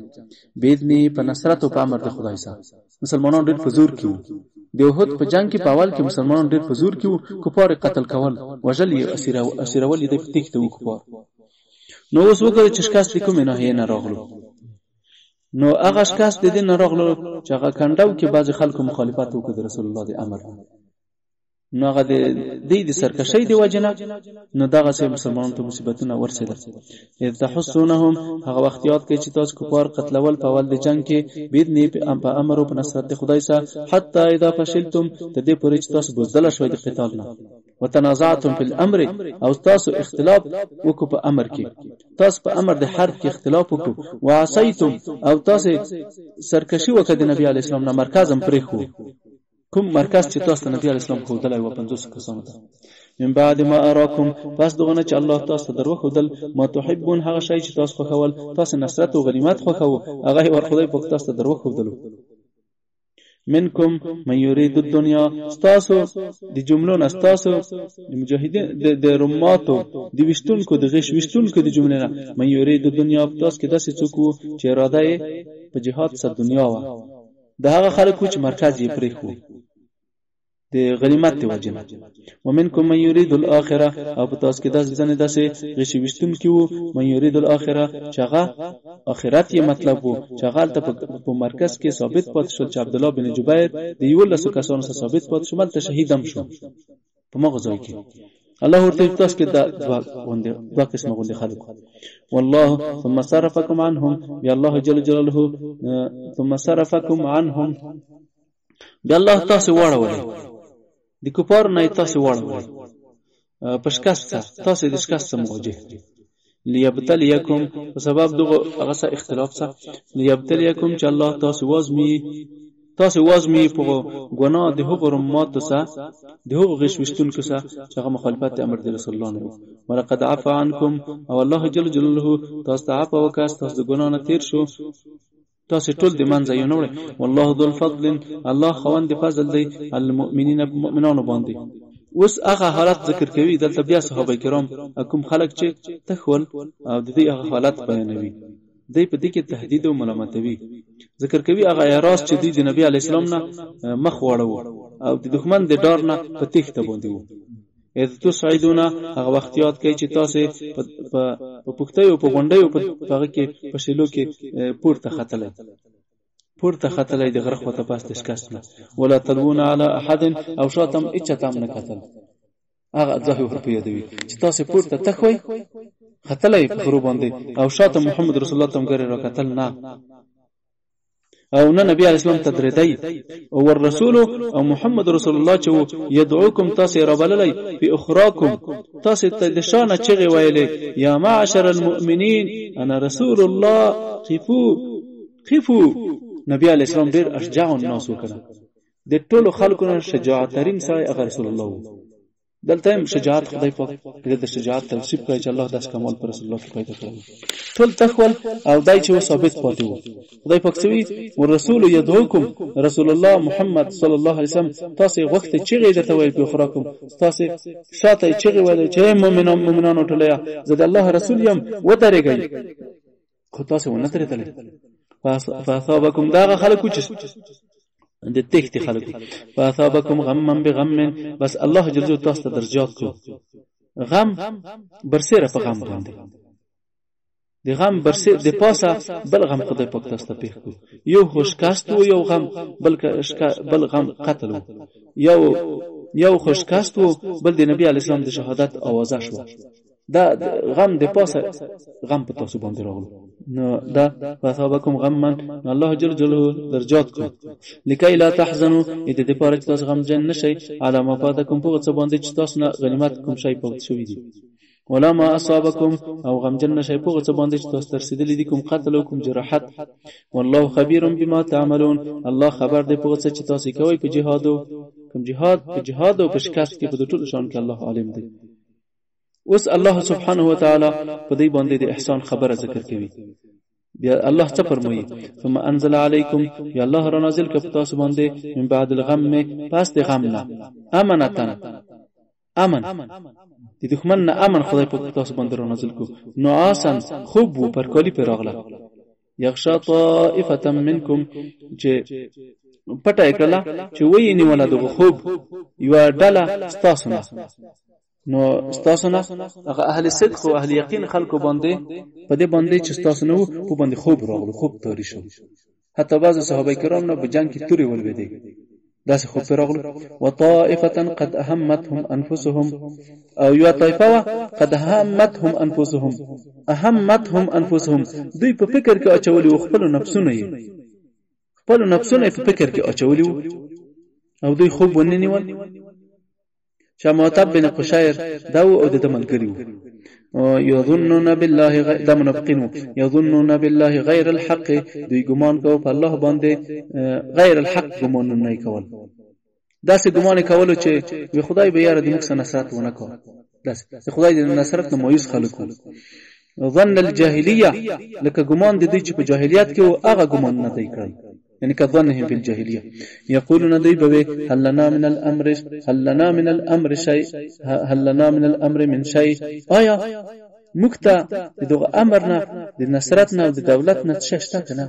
بيدنی په نصرت او په امر د خدای سره مسلمانانو ډېر فزور کیو د هود په جنگ کې په اول کې مسلمانانو ډېر فزور کیو کفار قتل کول وجل اسیرول د تخته کفار نو اوس وګورئ چې شکست کوم نه راغلو نو هغه شکاس د دین راغلو چې هغه کنداو کې بعض خلکو مخالفت وکړ د رسول الله د امر نو هغه د سرکشي دی وجنه نو دغه سه مسلمانانو ته مصیبتونه ورسېده اذ تحسونهم هغه وخت یاد کې چې تاسو کفار قتلول په ول د جنگ کې بيدنی په امر او په نصرت خدای سره حتی اذا فشلتم تدې پورې چې تاسو بوزدل شوي د قتال نه وتنازعتم في الامر او تاسو اختلاف وکړو په امر کې تاسو په امر د حرب کې اختلاف وکړو وعصيتم او تاسو سرکشي وکړه د نبی عليه السلام نه مرکزم پرې خو کوم مرکز چې تاسو ته نبی عليه السلام خو دلای و 50 کسانو ته من بعد ما اراكم پس دغه چې الله تاسو درو خدل ما تحبون هغه شی چې تاسو خوښول تاسو نصرت او غنیمت خوښو هغه ور خدای په تاسو درو خدل منکم من یرید الدنیا استاسو د جملو نستاسو د مجاهدین د رماتو د وشتونکو د غش وشتونکو د جملې نه من یرید الدنیا تاسو کې داسې څوک چې اراده یې په جهاد سره دنیا و دا هغه خلکو چې مرکز یې پرې خو د غنیمت دی وجنه ومنکم من یرید الاخره او تاسو کې داسې غش وشتونکو من یرید الاخره چې هغه اخرت یې مطلب وو چې هغه په مرکز کې ثابت پات شو چې عبد الله بن جبیر د یو لسو کسانو سره ثابت پات شو مل ته شهیدم شو په مغه ځای کې الله ورته تاسو کې دا قسمه غوندي خلق والله ثم صرفكم عنهم بیا الله جل جلاله ثم صرفكم عنهم بیا الله تاسو واړولې د کفار نه تاسو واړولې پښکاست تاسو د شکاست مواجه ليبتليكم سبب دغه هغه اختلاف سره ليبتليكم چې الله تاسو وازمی په ګناه د هغو رمات سره د هغو غش وشتونکو سره چې هغه مخالفت امر د رسول الله نه ولقد عفا عنكم او الله جل جلاله تاسو ته عفو وکړ تاسو د ګناه نه تیر شو تاسو ټول د منځ یو نوړ والله ذو الفضل الله خوند فضل دی المؤمنین مؤمنانو باندې اوس هغه حالت ذکر کوي دلته بیا صحابه کرام کوم خلک چې تخول او د دې هغه حالت بیانوي دای په دې کې تهدید او ملامتوي ذکر کوي هغه اعراض چې د نبی علی السلام نه مخ وړو او د دښمن د ډار نه په تخته باندې وو اذ تسعدون هغه وخت یاد کوي چې تاسو په پختیو په غونډیو په هغه کې په شلو کې پورته خطلې د غرخ وته پاس تشکاس نه ولا تلون علی احد او شاتم اچتام نه قتل هغه ځای ورپی دی چې تاسو پورته تخوي خطلې په غرو باندې او شاتم محمد رسول الله تم غره را قتل نه او نه نبی علیہ السلام تدریدای او الرسول او محمد رسول الله چې يدعوکم تاسو ربللی فی اخراکم تاسو ته د شان چغه ویلې یا معاشر المؤمنین انا رسول الله خفو نبی علیہ السلام ډیر اشجاع الناس وکړه د ټولو خلکو نه شجاعت ترين سره رسول الله دلته شجاعت خدای په د شجاعت توصیف کوي چې الله داس کمال پر رسول الله کې پیدا کړی ټول تخول او دای چې ثابت پاتې وو خدای پاک سوي ورسول يدعوکم رسول الله محمد صلی الله علیه وسلم تاسو وخت چې غیدر ته ویل په خراکم تاسو شاته چې ویل چې مؤمنانو ټولیا زه د الله رسول یم ودرېږئ خو تاسو ونه ترېدل فاصابکم دا خلکو چې د تخت خلکو فاصابکم غما بغم بس الله جل جلاله تاسو ته درجات کو غم برسره په غم باندې د غم برسه د پاسه بل غم خدای پاک تاسو ته پیښ کو یو خوشکاست یو غم بل غم قتل یو یو خوشکست و بل د نبی علی السلام د شهادت اوازه شو. دا غم د پاسه غم په تاسو باندې راغلو. نو دا فاصابکم غمن الله جل جلاله درجات کو لکای لا تحزنوا اذا د پاره تاسو غم جن نشي علی ما فاتکم په څه باندې چې تاسو نه غنیمت کوم شي پوت شوی دي ولا ما اصابکم او غم جن نشي په څه باندې چې تاسو ترسیدلی دي کوم قتل او کوم جراحت والله خبير بما تعملون الله خبر دی په څه چې تاسو کوي په جهاد او کوم جهاد او په شکست کې په ټولو شان کې الله عالم دی. اوس الله سبحانه و تعالی په دې باندې د احسان خبره ذکر کوي. بیا الله څه فرمایي ثم انزل علیکم یا الله را نازل کړ تاسو باندې من بعد الغم پس د غم نه امنتن امن د دښمن نه امن خدای په تاسو باندې را نازل کو نعاسن خوب پر کلی پر راغله یغشا طائفه منکم چې پټه کړه چې وایي نیول دغه خوب یو ډله تاسو نه نو تاسو نه هغه اهل صدق او اهل یقین خلکو باندې په دې باندې چې تاسو نه په باندې خوب راغلو خوب تاری شو. حتی بعض صحابه کرام نه په جنگ کې توري ولوي داسې خوب راغلو. وطائفه قد اهمتهم انفسهم او یو طائفه قد اهمتهم انفسهم دوی په فکر کې اچولي خپل نفسونه په فکر کې اچولي او دوی خوب ونی نیول. شمعتب بن قشير داو او د ملګریو یظنون بالله د منافقین یظنون بالله غیر الحق دوی ګمان کوي په الله باندې غیر الحق ګمان نه کول. داسې ګمان کول چې وی خدای به یاره د موږ نصرت ونه کوي داسې خدای د نصرت نه مایوس خلکو ظن الجاهلیه لکه ګمان د دې چې په جاهلیت کې هغه ګمان نه دی کړی يعني كظنهم في الجاهلية يقولون ديبوي هل لنا من الأمر من شيء آية مكتا دغه امرنا د نصرتنا او د دولتنا تششتا کنه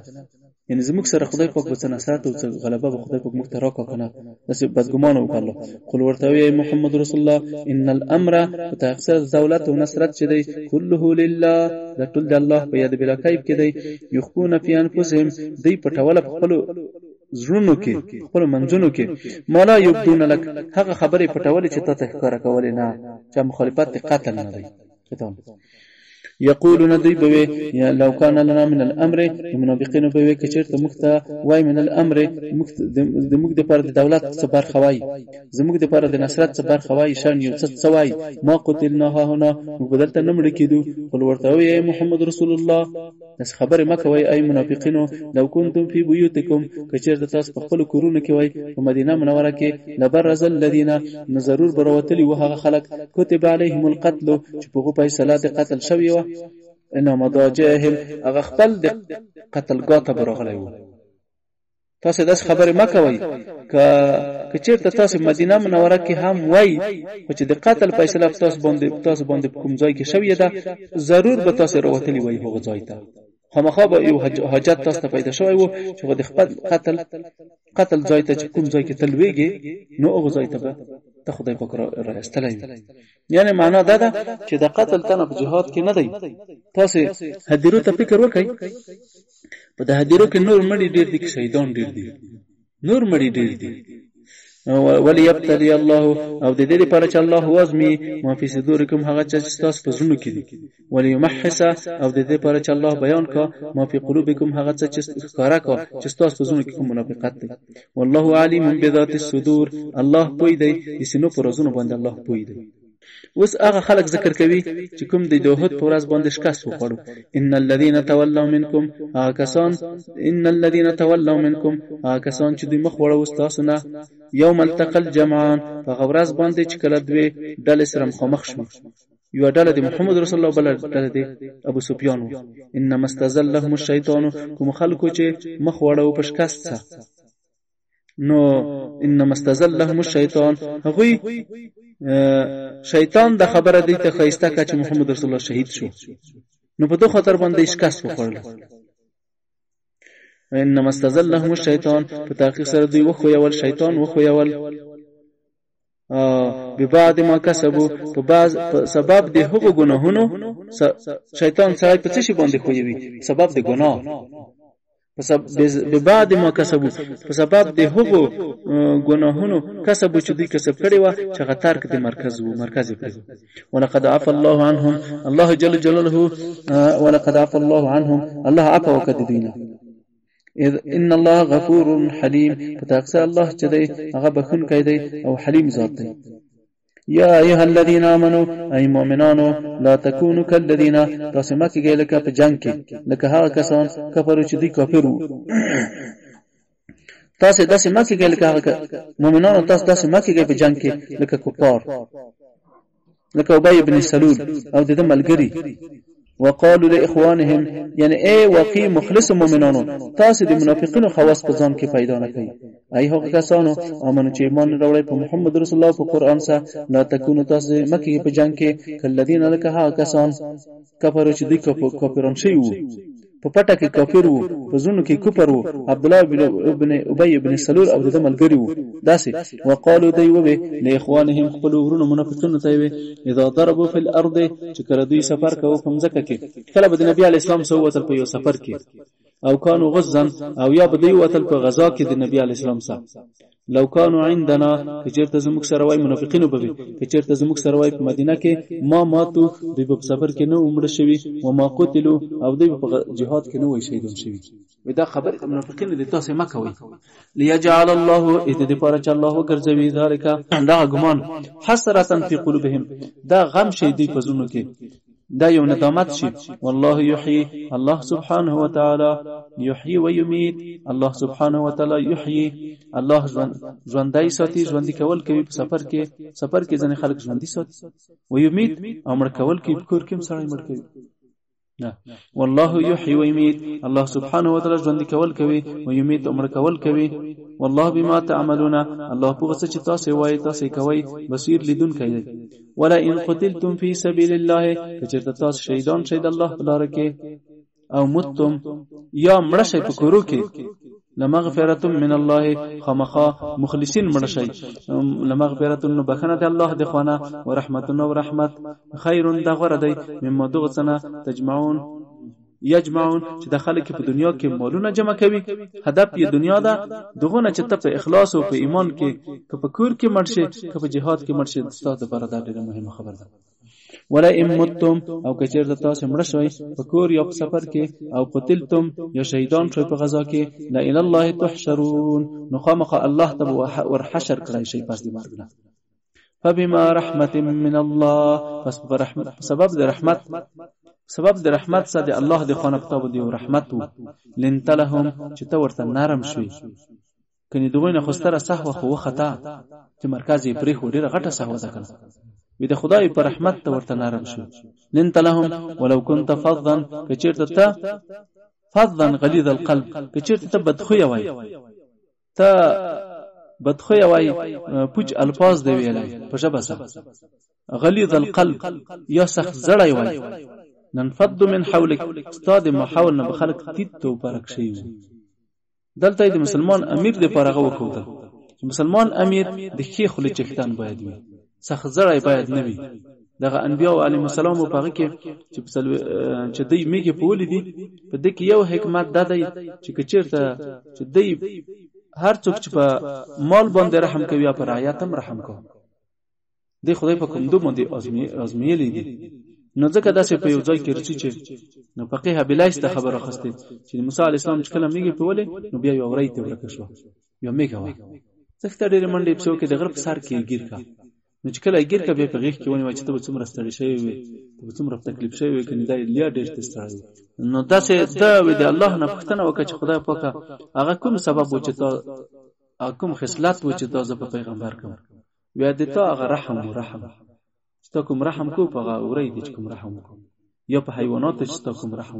یعنی زموږ سره خدای پاک به نصرت او غلبه به خدای پاک موږ ته راکا کنه داسې بدګمان وکړو. قل ورته وی محمد رسول الله ان الامر تاخص دولت او نصرت چې دی كله لله د ټول د الله په یاد بلا کیف کې دی یخون فی انفسهم دی پټول خپل زړونو کې خپل منځونو کې مولا یبدون لك هغه خبره پټول چې ته ښکارا کول نه چې مخالفت قتل نه دی. يقولون ديبوي لو كان لنا من الامر منافقين بوي کچرته مخته وای من الامر مخ د پر د دولت صبر خوای زموږ د پر د نصرت صبر خوای شان یو څه سوای ما قتلنا هنا بدلته نمړ کیدو قل ورته وی محمد رسول الله اس خبر مکه وای ای منافقینو لو کنتم فی بیوتکم کچرته تاسو په خپل کورونو کې وای په مدینه منوره کې لبرز الذين ضرور بروتلی وهغه خلق كتب عليهم القتل چې په په صلات قتل شوی و انه مضاجعهم هغه خپل د قتل ګاته برغلی و. تاسو داس خبره مکه وای کچرته تاسو مدینه منوره کې هم وای چې د قتل فیصله تاسو باندې کوم ځای کې شوی ده ضرور به تاسو وروتلی وای هغه ځای ته خامخا به یو حاجت تاسو ته پیدا شوی وو چې د خپل قتل ځای ته کوم ځای کې تلويږي نو هغه ځای ته ته خدای پاک را استلای. یعنی معنا دا ده چې د قتل تنه په جهاد کې نه دی. تاسو هدیرو ته فکر وکړئ په د هدیرو کې نور مړي ډیر دي کې شهیدان ډیر دي نور مړي ډیر دي وليبتلي الله او د دې لپاره چې الله وزمي ما فی صدورکم هغه چې تاسو په زړونو کې دي وليمحص او د دې لپاره چې الله بیان کا ما فی قلوبکم هغه چې ښکارا کا چې تاسو په زړونو کې کوم منافقت دي والله علیم بذات الصدور الله پوی دی سينو پر زړونو باندې الله پوی دی. اوس هغه خلک ذکر کوي چې کوم د دوحد پر ورځ باندې شکست وکړو ان الذين تولوا منکم کسان چې دوی مخ وړو تاسو نه یوم التقل جمعان په غورز باندې چې کله دوی ډلې سره مخامخ شو یو ډله د محمد رسول الله بل ډله د ابو سفیان انما استزلهم الشیطان کوم خلکو چې مخ وړو په شکست نو انما استزلهم الشیطان هغه شیطان د خبره دی ته خیسته کا چې محمد رسول الله شهید شو نو په دوه خطر باندې شکست وکړل. انما استزلهم الشیطان په تحقیق سره دوی وخو یول شیطان وخو یول به بعد ما کسبو په بعض سبب د هغو ګناهونو شیطان سره په څه شي باندې خوږي سبب د ګناه به بعد ما کسبو په سبب د هغو ګناهونو کسبو چې دوی کسب کړي و چې هغه ترک د مرکز کړي. ولقد عفا الله عنهم، الله جل جلاله ولقد عفا الله عنهم، الله عفا وکړي دوی. اذ ان الله غفور حلیم، فتاکسر الله چې دی هغه بخښونکی دی او حلیم ذات دی. یا ایها الذین آمنوا، ای مؤمنانو، لا تکونوا کالذین، تاسو مه کېږئ لکه په جنگ کې لکه هغه کسان کفرو چې دوی کافر وو. تاسو داسې مه کېږئ لکه هغه مؤمنانو، تاسو داسې مه کېږئ په جنگ کې لکه کفار، لکه ابی بن سلول او د ملګری. وقالوا لاخوانهم، یعنی ای واقعي مخلص مؤمنانو، تاسو د منافقینو خواص په ځان کې پیدا نه کړئ. ای هغه کسانو امنو چې ایمان راوړی په محمد رسول الله په قران سره، لا تکونو، تاسو مکه په جنگ کې کلذین، لکه هغه کسان کفرو چې دوی کافرون شوي وو، په پټه کې کافر وو، په زونو کې کفر وو، عبد الله ابن ابي ابن سلول او د ملګری وو. داسې وقالو دی وبه لاخوانهم، خپل ورونو منافقینو ته وي، اذا ضربوا في الارض، چې کله دوی سفر کوي په ځمکه کې، کله به د نبی علی اسلام سره وتل په یو سفر کې، او کانوا غزا، او یا به دوی وتل په غزا کې د نبی علی اسلام سره. لو كانوا عندنا، کچرته زموږ سره وای منافقینو به کچرته زموږ سره وای په مدینه کې، ما ماتو، دوی په سفر کې نه عمر شوی، و ما قتلوا، او دوی په جهاد کې نه وای شهیدون شوی. ودا خبر منافقین د تاسو ما کوي. ليجعل الله، اذ دې پاره چې الله وګرځوي ذالک، دا ګمان، حسرتا فی قلوبهم، دا غم شي دی په زونو کې، دا یو ندامت شي. والله یحیی، الله سبحانه و تعالی یحیی و یمیت، الله سبحانه و تعالی یحیی، الله ژوندۍ ساتي، ژوندۍ کول کوي په سفر کې ځنې خلک ژوندۍ ساتي، و یمیت، او مړ کول کوي په کور کې هم سړی مړ کوي. والله یحیی و یمیت، الله سبحانه و تعالی ژوندۍ کول کوي، و یمیت، او مړ کول کوي. والله بما تعملون، الله په څه چې تاسو وایي تاسو کوي بصیر لیدونکی دی. ولا ان قتلتم فی سبیل الله، کچرته تاسو شهیدان شید الله په لار کې، او متم، یا مړ شئ په کورو کې، لمغفرة من الله، خامخا مخلصین مړ شئ، لمغفرة، بخنه د الله د خوانه، ورحمت، او رحمت، خیر د غره دی، مما دغه څنګه تجمعون، یجمعون، چې د خلک په دنیا کې مالونه جمع کوي، هدف یې دنیا ده، دغه نه چې ته په اخلاص او په ایمان کې په کور کې مرشه، په جهاد کې مرشه، ستاسو لپاره دا ډیره مهمه خبره ده. ولا ان متم، او کچیر تاسو مړ شوي په کور یا په سفر کې، او قتلتم، یا شهیدان شوي په غزا کې، لا الی الله تحشرون، نو خامخ الله ته ور حشر کړی شي پس د مرګ نه. فبما رحمت من الله، پس سبب د رحمت سره د الله د خانه کتاب دی او رحمت وو. لنت لهم، چې ته ورته نرم شوي، کني دوی نه خوستره سهو خو خطا، چې مرکز یې پرې خو ډیره غټه سهو ده کنه، وي د خدای پر رحمت ته ورته نرم شو. لنت لهم ولو كنت فظا، کچیرته ته فظا غلیظ القلب، کچیرته ته بدخوی وای، ته بدخوی وای، پوچ الفاظ دی ویلای په ژبه سره، غلیظ القلب، یا سخت زړی وای، ننفض من حولك، استاد محاول نه بخلق تیت تو پرک شي. دلته د مسلمان امیر د پرغه وکوته، چې مسلمان امیر د خې خلی چختان باید وي، سخت زړی باید نه وي. دغه انبیاء علیهم السلام په هغه کې چې دوی میګه پولی دي، په دې کې یو حکمت دا دی چې کچیرته چې دوی هر څوک چې په مال باندې رحم کوي یا پر رعایت هم رحم کوي، دی خدای په کوم دوه باندې ازمیلې دي. نو ځکه داسې په یو ځای کې رچی چې نو فقيه بلایست خبره خوسته چې موسی علی السلام چې کله میګه پوله نو بیا یو اورې ته ورکه شو، یو میګه وا څخه ډېر منډې په څوک د غرب سر کې گیر کا، نو چې کله گیر کا به په غیږ کې ونی و چې ته څومره ستړي شوی وي، ته څومره تکلیف شوی وي، کني دا لیا ډېر ستړي. نو داسې دا وي د الله نه پښتنه وکړه چې خدای پاک هغه کوم سبب و چې تا کوم خصلت و چې تا ز په پیغمبر کوم، بیا د تا هغه رحم چې کوم رحم کو په اورې دي چې کوم رحم کو، یا په حیوانات چې کوم رحم،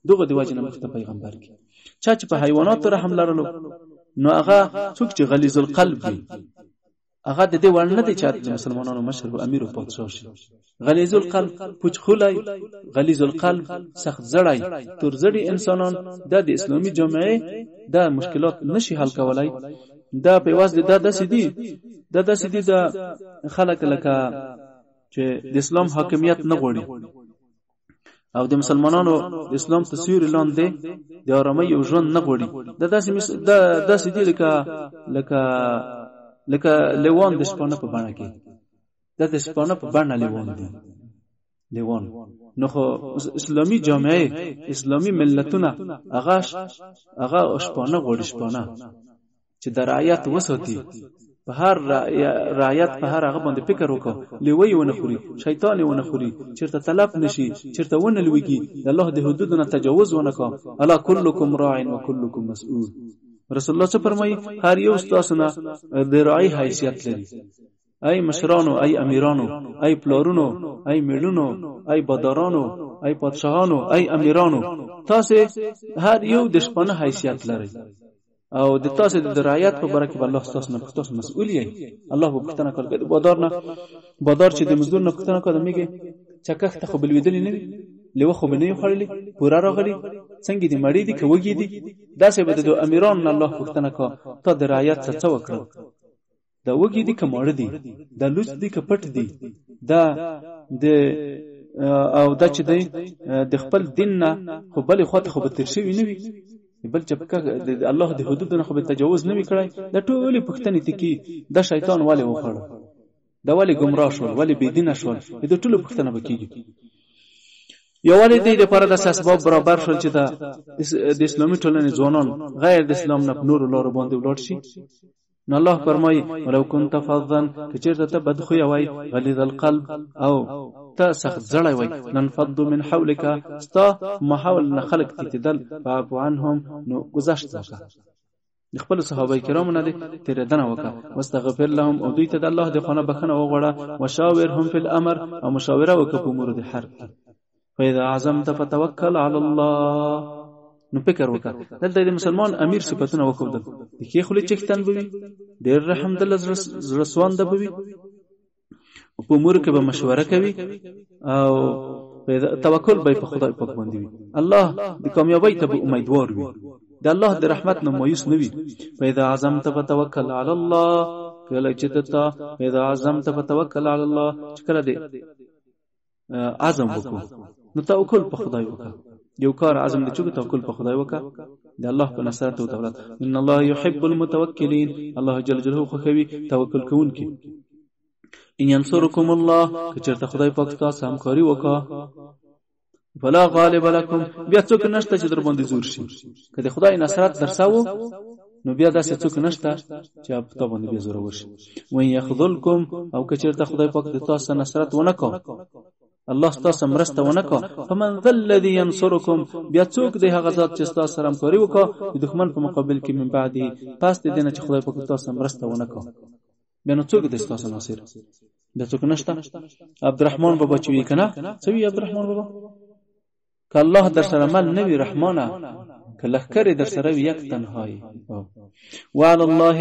دغه دی وجه نه مخته پیغمبر کې چا چې په حیوانات رحم لرلو، نو هغه څوک چې غلیظ القلب وي، هغه د دې ور نه دي چې د مسلمانانو مشر او امیر او پادشاه شي. غلیظ القلب پوچ خلای، غلیظ القلب سخت زړای، تر زړی انسانان د اسلامي جامعه د مشکلات نشي حل کولای. دا په واسطه د داسې دي د خلک لکه چې د اسلام حاکمیت نه غوړي، او د مسلمانانو د اسلام تصویر لاندې د آرامۍ یو ژوند نه غوړي. دا داسې دي لکه لیوان د شپانه په بڼه کې. دا د شپانه په بڼه لیوان دي. لیوان نو خو اسلامي جامعه اسلامي ملتونه هغه شپانه غوړي، شپانه چې د رعایت وساتي، په هر رعایت په هر هغه باندې فکر وکړه، لیوي ونه خوري، شیطان ونه خوري، چیرته تلف نشي، چیرته ونه لويږي، د الله د حدودونو تجاوز ونه کا. الا کلکم راع و کلکم مسئول. رسول الله څه فرمایي؟ هر یو تاسو نه د راعي حیثیت لري. ای مشرانو، ای امیرانو، ای پلارونو، ای میړونو، ای بادارانو، ای پادشاهانو، ای امیرانو، تاسو هر یو د شپانه حیثیت لري. او د تاسو د رعایت په باره کې الله تاسو نه تاسو مسؤل یې. الله به پښتنه کوي بادار چې د مزدور نه پښتنه کوي میګه چکه ته خو بلویدل نه وي، لیو خو بنې خړلې پورا راغلي، څنګه دې مړې دي کوي دي. دا څه به د امیران الله پښتنه کوي ته د رعایت څه وکړه. دا وګي دي کماړه دي، دا لوڅ دي کپټ دي، دا د او دا چې د خپل دین نه خو بلې خواته خو به تر شوی نه وي، بل چې د الله د حدودونو خو به تجاوز نه وکړي. دا ټولې پښتنې تکي د شیطان والے وخړ، دا والے گمراه شول، والے بيدینه شول، د ټولو پښتنه بکیږي. یوالې دې لپاره د اسباب برابر شول چې د اسلامي ټولنې ځوانان غیر د اسلام نه نور لار باندې ولاړ شي. نو الله فرمایي ولو كنت فظا کچرته ته بدخوي وای غلیظ القلب او ته سخت زړی وای لنفض من حولك استا محاول نه خلق تدل فعفو عنهم نو گذشت وکړه. خپل صحابه کرام نه تیر دنه وکړه واستغفر لهم او دوی ته د الله د خانه بخنه وغوړه وشاورهم فی الامر او مشاوره وکړه په امور د حرب. فاذا عزمت فتوکل علی الله نو فکر وکړه. دلته د مسلمان امیر صفاتونه وکړه، د کې خلی چکتن بوي، ډیر رحم دل رسوان د بوي، په امور کې به مشوره کوي او توکل به په خدای پاک باندې وي. الله د کامیابی ته امیدوار وي، د الله د رحمت نه مایوس نه وي. فاذا عزمت فتوکل علی الله کله چې ته فاذا عزمت فتوکل علی الله چې کله دې عزم وکړو نو توکل په خدای وکړه. یو کار عزم دې چې توکل په خدای وکړه د الله په نصرت او دولت. ان الله يحب المتوکلین، الله جل جلاله خو کوي توکل کوونکی. ان ينصركم الله کچرته خدای پاک تاسو همکاري وکړه فلا غالب لكم بیا څوک نشته چې در باندې زور شي. کله خدای نصرت درساو نو بیا داسې څوک نشته چې په تاسو باندې بیا زور وشي. وان يخذلكم او کچرته خدای پاک د تاسو نصرت ونکړي، الله ستاسو مرسته ونکړه، فمن ذا الذي ينصركم بیا څوک دی هغه ذات چې تاسو سره همکاري وکړه د دښمن په مقابل کې من بعد پس دې نه چې خدای پاک تاسو مرسته ونکړه بیا نو څوک دی تاسو ناصر؟ دا څوک نشته. عبدالرحمن بابا چې وی کنه څوی عبدالرحمن بابا ک الله در سره مل نوی رحمانه کله کړي در سره یک تنهایی. وعلى الله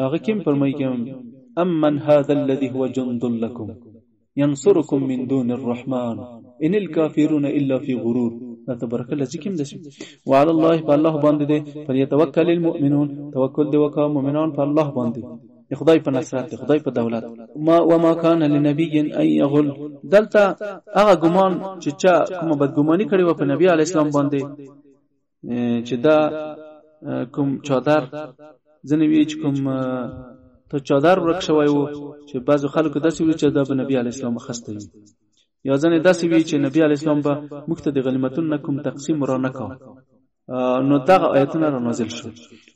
هغه کوم فرمایي کوم امن هذا الذي هو جند لكم ينصركم من دون الرحمن ان الكافرون الا في غرور. تبارك الله ذکر دې. وعلى الله بالله باندې دې فليتوکل المؤمنون توکل دې وکا مؤمنان په الله باندې، خدای په نصرت، خدای په دولت. وما كان لنبي ان يغل دلته هغه ګمان چې چا کومه بدګماني کړي و په نبی علی اسلام باندې چې دا کوم چادر ځنوي چې کوم ته چادر ورکشوي وو چې بعضو خلکو داسې وی چې دا په نبی علی اسلام خسته وي، یا ځنه داسې وی چې نبی علی اسلام به مقتدی غنیمتونه کوم تقسیم را نه کا. نو دا آیتونه را نازل شو.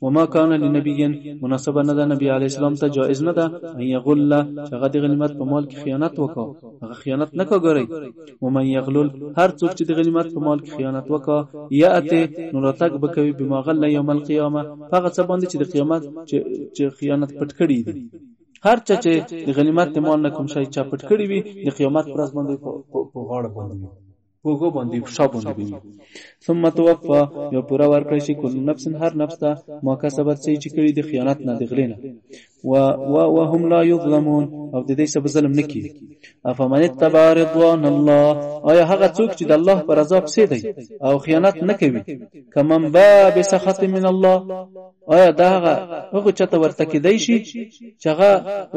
وما كان لنبي مناسبه نه ده نبی علی السلام ته جائز نه ده ان یغل هغه د غنیمت په مال کې خیانت وکړي، هغه خیانت نه کوي. ومن یغلل هر څوک چې د غنیمت په مال کې خیانت وکړي یاته نو راتګ بکوي بما غل یوم القیامه هغه څه باندې چې د قیامت چې خیانت پټ کړي دي. هر چا چې د غنیمت په مال نه کوم شی چا پټ کړي وي د قیامت پر ورځ باندې په غاړه باندې وګو باندې شابه باندې. ثم توفى یو پورا ورکړی شي کل نفس هر نفس ته ما کسبت چې کړي د خیانت نه د غلینه و هم لا یظلمون او د دې سبب ظلم نکي. افمن اتبع رضوان الله آیا هغه څوک چې د الله پر رضا پسې دی او خیانت نه کوي کمن باب سخط من الله آیا دا هغه چته ورته کېدای شي چې هغه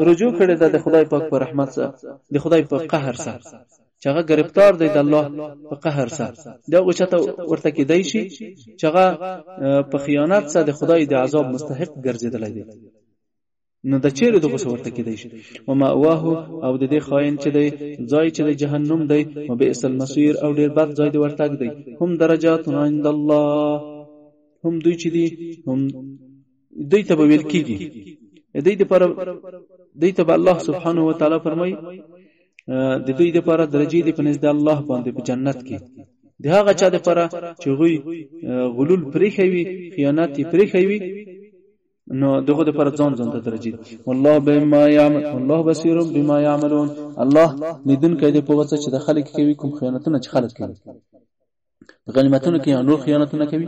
رجوع کړي د خدای پاک پر رحمت سره د خدای په قهر سره چې هغه گرفتار دی د الله په قهر سره دا اوچته ورته کېدای شي چې هغه په خیانت سره د خدای د عذاب مستحق ګرځیدلی دی نو د چیرې دغه ورته کېدای شي او ماواه او د دې خاين چې دی ځای چې د جهنم دی او بئس المصير او ډیر بد ځای دی ورتګ دی هم درجات عند الله هم دوی چې دی هم دوی ته ویل کیږي دوی ته الله سبحانه و تعالی فرمای د دوی لپاره درجه دي په نزد الله باندې په جنت کې د هغه چا لپاره چې غلول پرې خوي خیانت پرې خوي نو دغه لپاره ځان ته درجه دي والله بما يعمل والله بصير بما يعملون الله لیدون کوي په وڅ چې د خلک کوي کوم خیانتونه چې خلک کوي غنیمتونه کوي نور خیانتونه کوي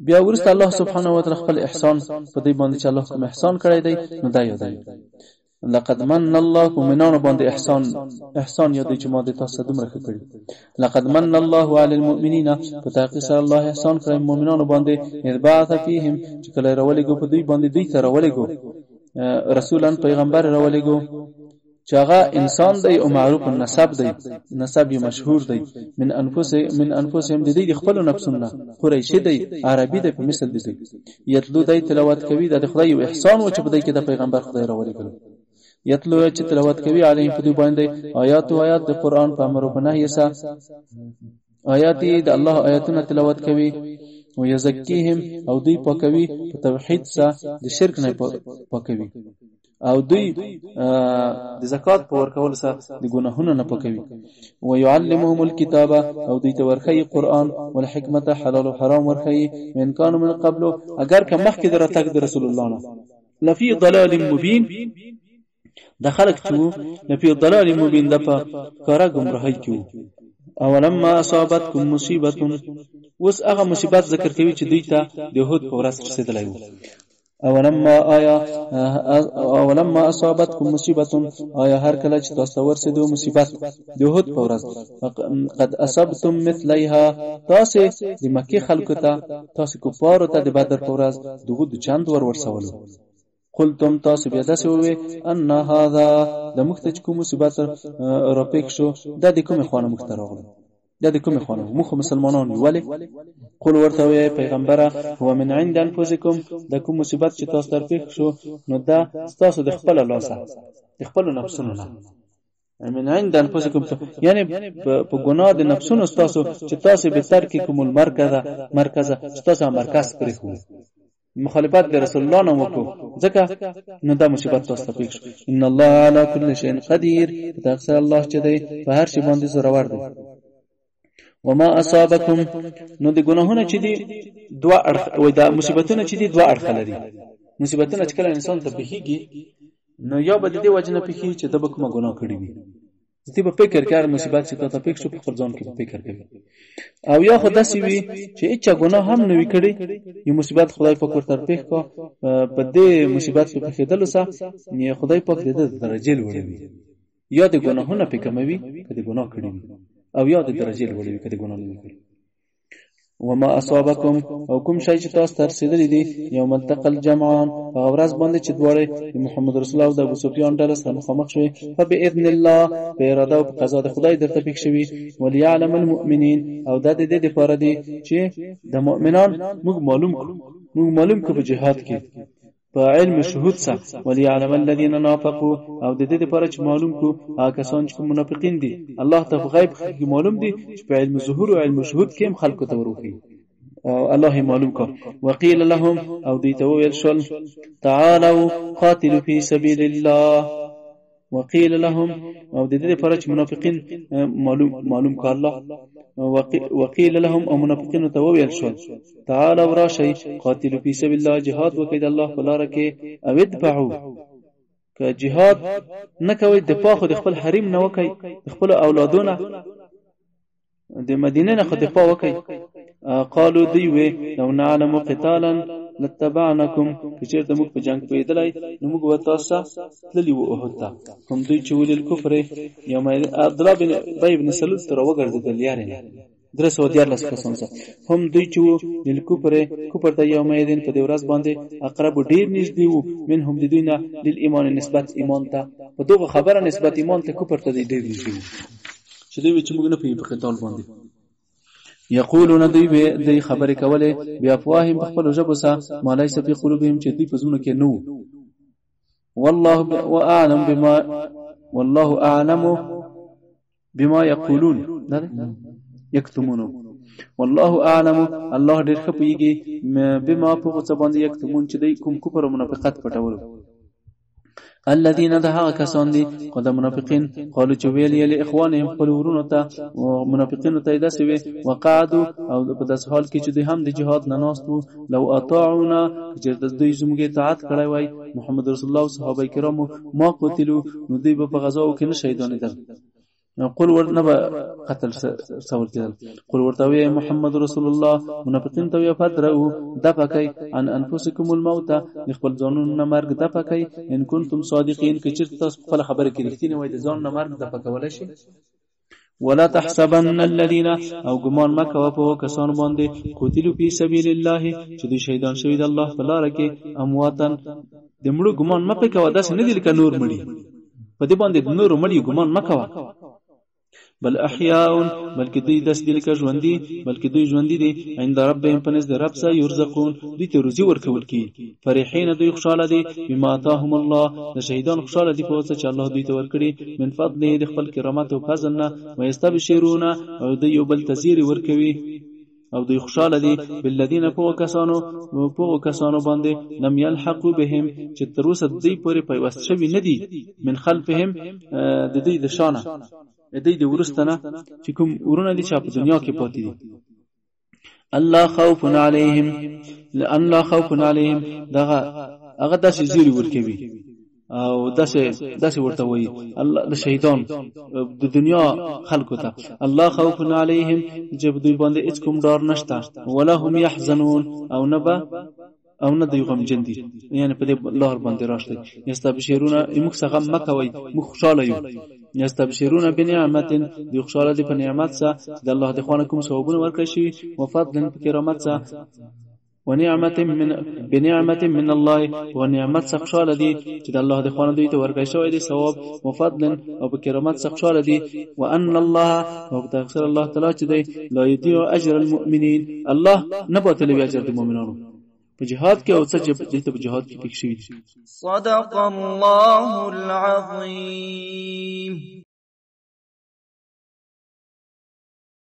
بیا ورسته الله سبحانه و تعالی خپل احسان په دې باندې چې الله کوم احسان کړی دی نو دا یاد دی لقد من الله مؤمنان باندې احسان یاد چې ما د تاسو دومره کړی لقد من الله على المؤمنین فتاقص الله احسان کړی مؤمنان باندې اذباث فيهم چې کله راولېګو په دوی باندې دوی ته راولېګو رسولان پیغمبر راولېګو چې هغه انسان دی او معروف النسب دی نسب یې مشهور دی من انفسهم د دې خپل نفسونه قریشی دی عربي دی په مثل دی یتلو دی تلاوت کوي د خدای او احسان او چې په دې کې د پیغمبر خدای راولېګو یتلو چې تلاوت کوي علیهم په دې باندې آیات د قران په امر او نهي سره آیات د الله آیاتونه تلاوت کوي او یزکیهم او دوی پاکوي په توحید سره د شرک نه پاکوي او دوی د زکات په ورکول سره د ګناهونو نه پاکوي او يعلمهم الكتاب او دوی ته ورخی قران او حکمت حلال او حرام ورخی من کانوا من قبل اگر که مخکې درته د رسول الله نه لفي ضلال مبين دخلك تو لفي ضلال مبين د په کارا گمراهی کیو اولما اصابتكم مصیبه وس هغه مصیبت ذکر کوي چې دوی ته د يهود په ورځ رسیدلای وو اولما اصابتكم مصیبه آیا هر کله چې تاسو ورسېدو مصیبت د يهود په ورځ قد اصبتم مثلها تاسو د مکه خلکو ته تاسو کفارو ته د بدر په ورځ دغه د چاند ورسولو قلتم تاسو بیا داسې وې ان هذا د مختج کوم مصیبت را پېښ شو د دې کوم خوانه مختراغله د دې کوم خوانه مخ مسلمانان ولی قل ورته پیغمبره هو من عند انفسکم د کوم مصیبت چې تاسو تر پېښ شو نو دا تاسو د خپل لاسه د خپل نفسونو نه من عند انفسکم یعنی په ګناه د نفسونو تاسو چې تاسو به ترک کوم مرکز چې تاسو مرکز پرې خو مخالفت د رسول الله نو وکړو ځکه نو دا مصیبت تاسو ته پېښ ان الله علی کل شیء قدیر تاسو الله چې دی په هر شي باندې زورور دی وما اصابکم نو د ګناهونو چې دی دوا اړخ وای دا مصیبتونه چې دی دوا اړخ لري مصیبتونه چې کله انسان ته پیږي نو یا به د دې وجنه پیږي چې د کوم ګناه کړی وي ځکه په فکر کې مصیبت چې ته پېښ شو په خپل ځان کې په فکر کوي او یا خدای سی وي چې هیڅ ګناه هم نه وی کړی یو مصیبت خدای په کور تر پېښ کو په دې مصیبت په خېدل سره نه خدای پاک دې درجه لوړوي یا د ګناهونو په کموي کله ګناه کړی او یا د درجه لوړوي کله ګناه نه کړی وما اصابکم او کوم شی چې تاسو تر رسیدلی دي یوم التقل جمعان او ورځ باندې چې دواړه محمد رسول الله او د ابو سفیان ډله سره مخامخ شوي فباذن الله په اراده او قضا د خدای درته پېښ شوي وليعلم المؤمنین او د دې لپاره دي چې د مؤمنان موږ معلوم کو په جهاد کې په علم شهود سره وليعلم الذين نافقوا او د دې لپاره چې معلوم کو هغه کسان چې منافقین دي الله ته غیب کې معلوم دي چې په علم ظهور او علم شهود کې هم خلکو ته وروخي الله معلوم کو وقيل لهم او دې ته ویل شول تعالوا قاتلوا في سبيل الله وقيل لهم او د دې لپاره چې منافقین معلوم کو الله وقيل لهم او منافقین ته ویل شول تعالوا راشي قاتلوا في سبيل الله جهاد وکید الله په لار کې او ادفعوا که جهاد نه کوي دفاع خو د خپل حریم نه وکي خپل اولادونه د مدینه نه خو دفاع وکي قالوا دیوه لو نعلم قتالا لتبعناكم کچېرته موږ په جنگ پیدلای نو موږ وتاسو تللی وو هوتا هم دوی چې ولل کفر یوم عبدالله بن ابي بن سلول تر وګرځیدل یاره درس ودیار لاس کسانسه هم دوی چې ولل کفر ته یوم یدین په ورځ باندې اقرب ډیر نږدې وو منهم د دوینه لیل ایمان نسبت ایمان ته په دغه خبره نسبت ایمان ته کفر ته ډیر نږدې چې دوی چې موږ نه په قتال باندې یقولون دوی خبرې کولې بیا افواههم په خپل ژبه سره ما ليس في قلوبهم چې دوی په زړونو کې نو والله اعلم بما يقولون یکتمون والله اعلم الله ډېر ښه پوهیږي بما په څه باندې یکتمون چې دوی کوم کفر او منافقت پټول الذين دها کسان دي قد منافقين قالوا چې ویل یې اخوانهم خپل ورونو ته منافقین ته داسې وي وقعدوا او په داس حال کې چې دوی هم د جهاد نه ناستو لو اطاعونا چې دوی زموږ اطاعت کړی وای محمد رسول الله صحابه کرامو ما قتلوا نو دوی په غزاو کې نه شهیدانېدل قل ورنبا قتل سور کېدل قل ورتوي محمد رسول الله منافقین ته فدروا دفقای عن انفسکم الموت خپل ځانونو مرګ دفقای ان کنتم صادقین که چېرته تاسو خپل خبره کې رښتینی وای د ځان مرګ دفقول شي ولا تحسبن الذين او ګمان مکه په کسان باندې قتلوا فی سبیل الله چې دوی شهیدان شوی د الله په لار کې امواتن د مړو ګمان مکه کوي داس نه دي لکه نور مړي په دې باندې نور مړي ګمان مکه بل احیاء بلکې دوی داس دي لکه ژوندۍ بلکې دوی ژوندۍ دي عند ربهم پنځ د رب سره يرزقون دوی ته روزي ورکول کی فرحین دوی خوشاله دي بما آتاهم الله د شهیدان خوشاله دي په څه چې الله دوی ته ورکړي من فضل د خپل کرامت او فضل نه ويستبشرون او دوی یو بل تزیر ورکوي او دوی خوشاله دي بالذین فوق کسانو باندې لم يلحقوا بهم چې تر اوسه دوی پورې پیوست شوی نه دي من خلفهم د دوی د شانه دوی د ورستنه چې کوم ورونه دي چې په دنیا کې پاتې دي الله خوف علیهم دغه هغه داسې زیری ورکوي او داسې ورته وایي الله د شهیدان د دنیا خلکو ته الله خوف علیهم چې دوی باندې هیڅ کوم ډار نشته ولا هم يحزنون او نه دوی غمجن دي یعنی په دې لار باندې راشي یستبشرون موږ څنګه مکوي موږ خوشاله یو یستبشرون بنعمت دوی خوشاله دي په نعمت سره د الله د خوانه کوم ثوابونه ورکړي شي او فضل په کرامت سره بنعمت من الله ونعمت خوشاله دي چې د الله د خوانه دوی ته ورکړي شوی دي ثواب او فضل او په کرامت خوشاله دي وان الله او تقصر الله تعالی چې دی لا يضيع اجر المؤمنين الله نه باطلوي اجر د مؤمنانو په جهاد کې او څه چې په جهاد کې پکې شوی دي صدق الله العظیم